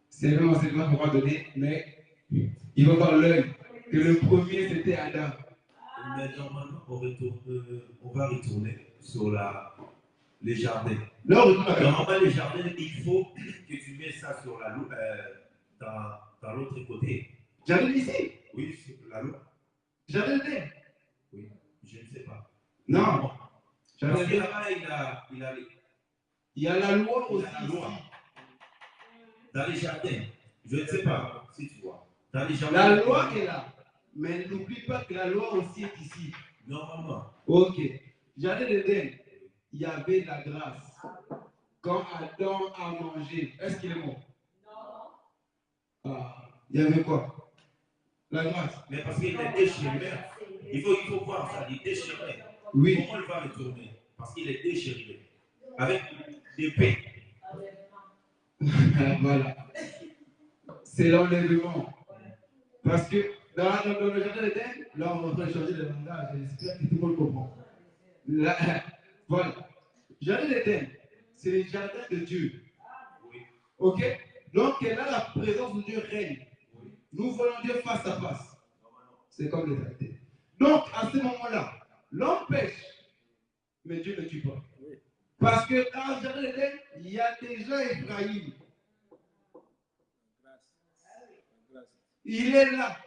C'est le même enseignement qu'on va donner, mais il va voir l'œil que le premier c'était Adam. Mais normalement, on va retourner sur les jardins. Normalement, les jardins, il faut que tu mets ça sur la loi, dans l'autre côté. Jardin ici? Oui, c'est la loi. Jardin d'Éden? Oui, je ne sais pas. Non. Parce que là-bas, il y a la loi aussi. La loi. Dans les jardins, je ne sais pas si tu vois. Dans les jardins, la loi est là. Mais n'oublie pas que la loi aussi est ici. Normalement. Ok. Jardin d'Éden, il y avait la grâce. Quand Adam a mangé, est-ce qu'il est mort? Non. Ah, il y avait quoi? La grâce. Mais parce qu'il est déchiré. Il faut voir ça, il est déchiré. Oui. Comment il va retourner? Parce qu'il est déchiré. Avec des paix. Voilà. C'est l'enlèvement. Parce que Dans le jardin d'Éden, là on est en train de changer de langage, j'espère que tout le monde comprend. Là, voilà. Jardin d'Éden, c'est le jardin de Dieu. Ok? Donc là, la présence de Dieu règne. Nous voyons Dieu face à face. C'est comme l'éternité. Donc, à ce moment-là, l'homme pêche, mais Dieu ne tue pas. Parce que dans le jardin d'Éden, il y a déjà Ephraïm. Il est là.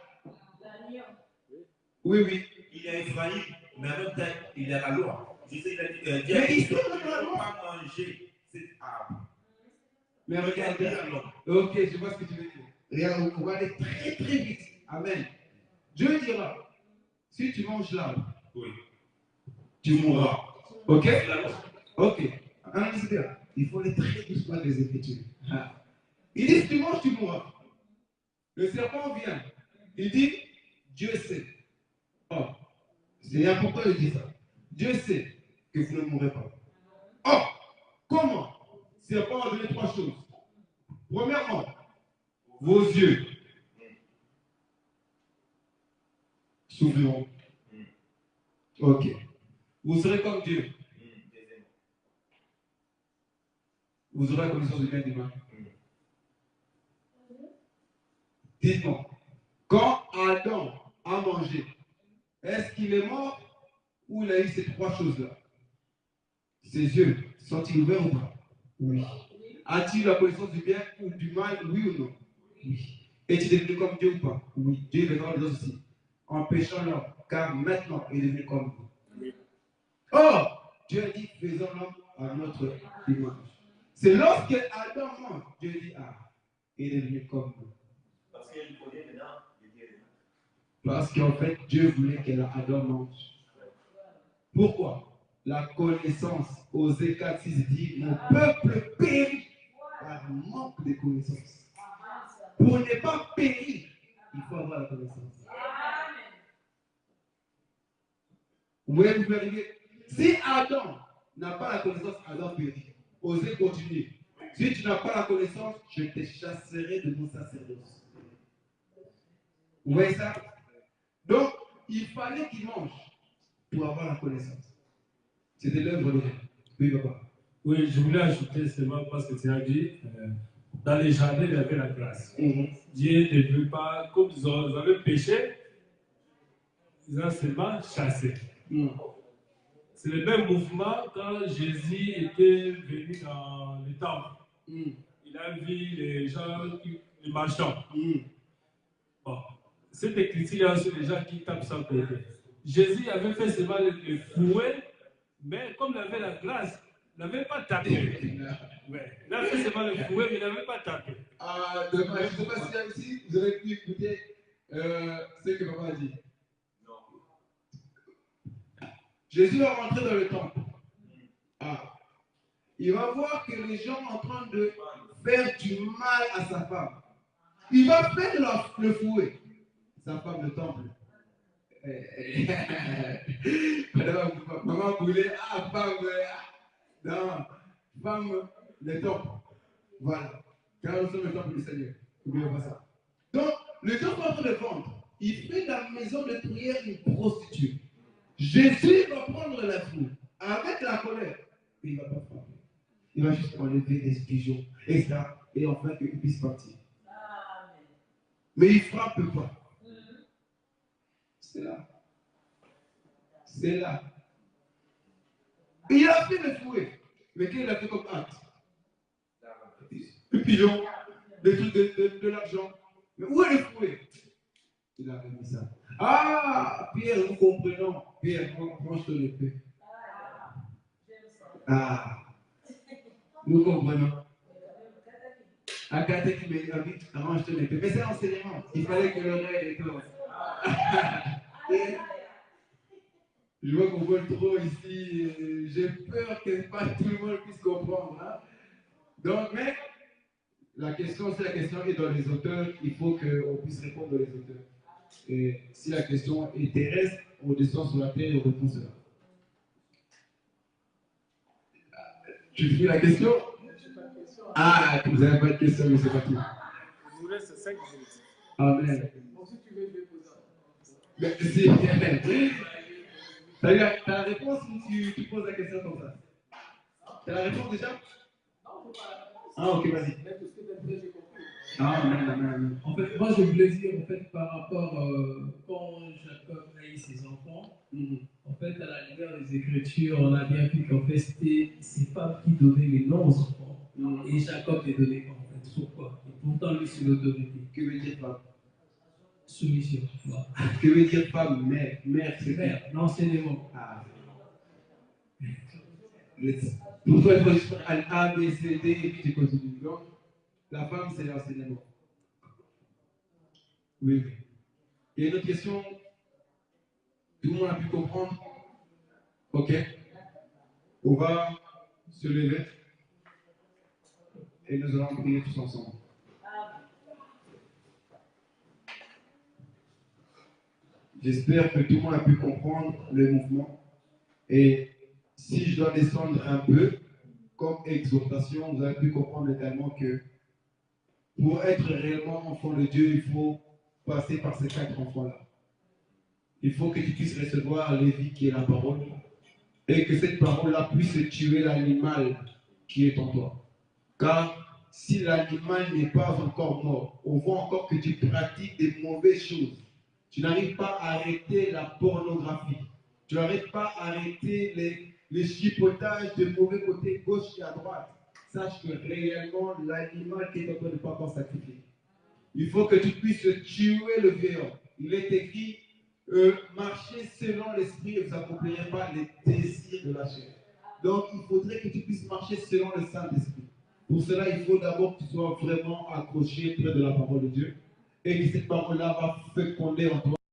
Oui, oui. Il y a Ephraïm, mais en même temps, il y a la loi. Jésus il a dit que Dieu Mais il ne sort de la peut loi. pas manger cet arbre. Mais regardez, ok, je vois ce que tu veux dire. Regarde, on va aller très très vite. Amen. Dieu dira, si tu manges l'arbre, Oui. tu mourras. Ok? C'est la loi. Ok. Il faut aller très doucement des Écritures. Il dit, si tu manges, tu mourras. Le serpent vient. Il dit, Dieu sait. Oh, c'est important de dire ça. Dieu sait que vous ne mourrez pas. Oh, comment? Le serpent a donné trois choses. Premièrement, vos yeux s'ouvriront. Ok. Vous serez comme Dieu. Vous aurez la connaissance du bien et du mal. Dites-moi, quand Adam a mangé, est-ce qu'il est mort ou il a eu ces trois choses-là? Ses yeux sont-ils ouverts ou pas? Oui. A-t-il la connaissance du bien ou du mal? Oui ou non? Oui. Est-il devenu comme Dieu ou pas? Oui. Dieu est devant les autres aussi. En péchant l'homme, car maintenant il est devenu comme vous. Oui. Or, Dieu a dit, faisons l'homme à notre image. C'est lorsque Adam mange, Dieu dit, ah, il est devenu comme nous. Parce qu'il connaît maintenant le bien et le mal. Parce qu'en fait, Dieu voulait que Adam mange. Pourquoi? La connaissance, Osée 4:6 dit, mon peuple périt par manque de connaissance. Pour ne pas périr, il faut avoir la connaissance. Vous voyez, vous pouvez arriver. Si Adam n'a pas la connaissance, Adam périt. Osez continuer. Si tu n'as pas la connaissance, je te chasserai de mon sacerdoce. Vous voyez ça? Donc, il fallait qu'il mange pour avoir la connaissance. C'était l'œuvre de Dieu. Oui, papa. Oui, je voulais ajouter seulement parce que tu as dit, dans les jardins, il y avait la grâce. Dieu ne veut pas, comme ils avaient péché, ils ont seulement chassé. C'est le même mouvement quand Jésus était venu dans le temple. Il a vu les gens, les marchands. Bon, cette écriture, c'est les gens qui tapent sans côté. Jésus avait fait seulement le fouet, mais comme il avait la grâce, il n'avait pas tapé. Ouais. Il a fait seulement le fouet, mais il n'avait pas tapé. Je ne sais pas si vous avez pu écouter ce que papa a dit. Jésus va rentrer dans le temple. Il va voir que les gens sont en train de faire du mal à sa femme. Il va faire le fouet. Sa femme, le temple. Maman voulait, femme, non, femme, le temple. Voilà. Car nous sommes le temple du Seigneur. N'oubliez pas ça. Donc, le temple est en train de vendre. Il fait de la maison de prière une prostituée. Jésus va prendre la foule avec la colère. Mais il ne va pas frapper. Il va juste enlever des pigeons. Et ça, et enfin qu'il puisse partir. Mais il ne frappe pas. C'est là. C'est là. Il a fait le fouet. Mais qu'est-ce qu'il a fait comme acte? Le pigeon, des trucs de l'argent. Mais où est le fouet? Il a remis ça. Ah, Pierre, nous comprenons. Pierre, mange ton épée. Nous comprenons. Agathe qui me dit, arrange ton épée. Mais c'est l'enseignement. Il fallait que l'oreille éclose. Je vois qu'on vole trop ici. J'ai peur que pas tout le monde puisse comprendre. Hein? Donc, mais la question, si la question est dans les auteurs, il faut qu'on puisse répondre aux auteurs. Et si la question est terrestre, on descend sur la terre et on répond cela. Tu finis la question? Vous n'avez pas de question, mais c'est pas tout. Je vous laisse 5 minutes. Amen. Bon, si tu veux, je vais poser. Merci. T'as la réponse ou tu poses la question comme ça? T'as la réponse déjà? Ah, ok, vas-y. Non. En fait, moi, je voulais dire, en fait, par rapport quand Jacob a eu ses enfants, en fait, à la lumière des Écritures, on a bien vu qu'en fait, c'était ses femmes qui donnaient les noms aux enfants. Et Jacob les donnait en fait. Pourquoi? Et pourtant, lui, c'est l'autorité. Que veut dire femme? Soumission. Voilà. Que veut dire femme? Mère, c'est Mère, l'enseignement. Ah. Pour toi, il faut juste faire un A, B, C, D, et puis tu continues. Donc, la femme, c'est l'enseignement. Oui. Il y a une autre question? Tout le monde a pu comprendre? Ok. On va se lever et nous allons prier tous ensemble. J'espère que tout le monde a pu comprendre le mouvement. Et si je dois descendre un peu, comme exhortation, vous avez pu comprendre également que pour être réellement enfant de Dieu, il faut passer par ces 4 enfants-là. Il faut que tu puisses recevoir la vie qui est la parole et que cette parole-là puisse tuer l'animal qui est en toi. Car si l'animal n'est pas encore mort, on voit encore que tu pratiques des mauvaises choses. Tu n'arrives pas à arrêter la pornographie. Tu n'arrives pas à arrêter les chipotages de mauvais côté gauche et à droite. Sache que réellement, l'animal qui est en toi n'est pas encore sacrifié. Il faut que tu puisses tuer le vieux homme. Il est écrit, marchez selon l'esprit et vous n'accomplirez pas les désirs de la chair. Donc, il faudrait que tu puisses marcher selon le Saint-Esprit. Pour cela, il faut d'abord que tu sois vraiment accroché près de la parole de Dieu et que cette parole-là va féconder en toi.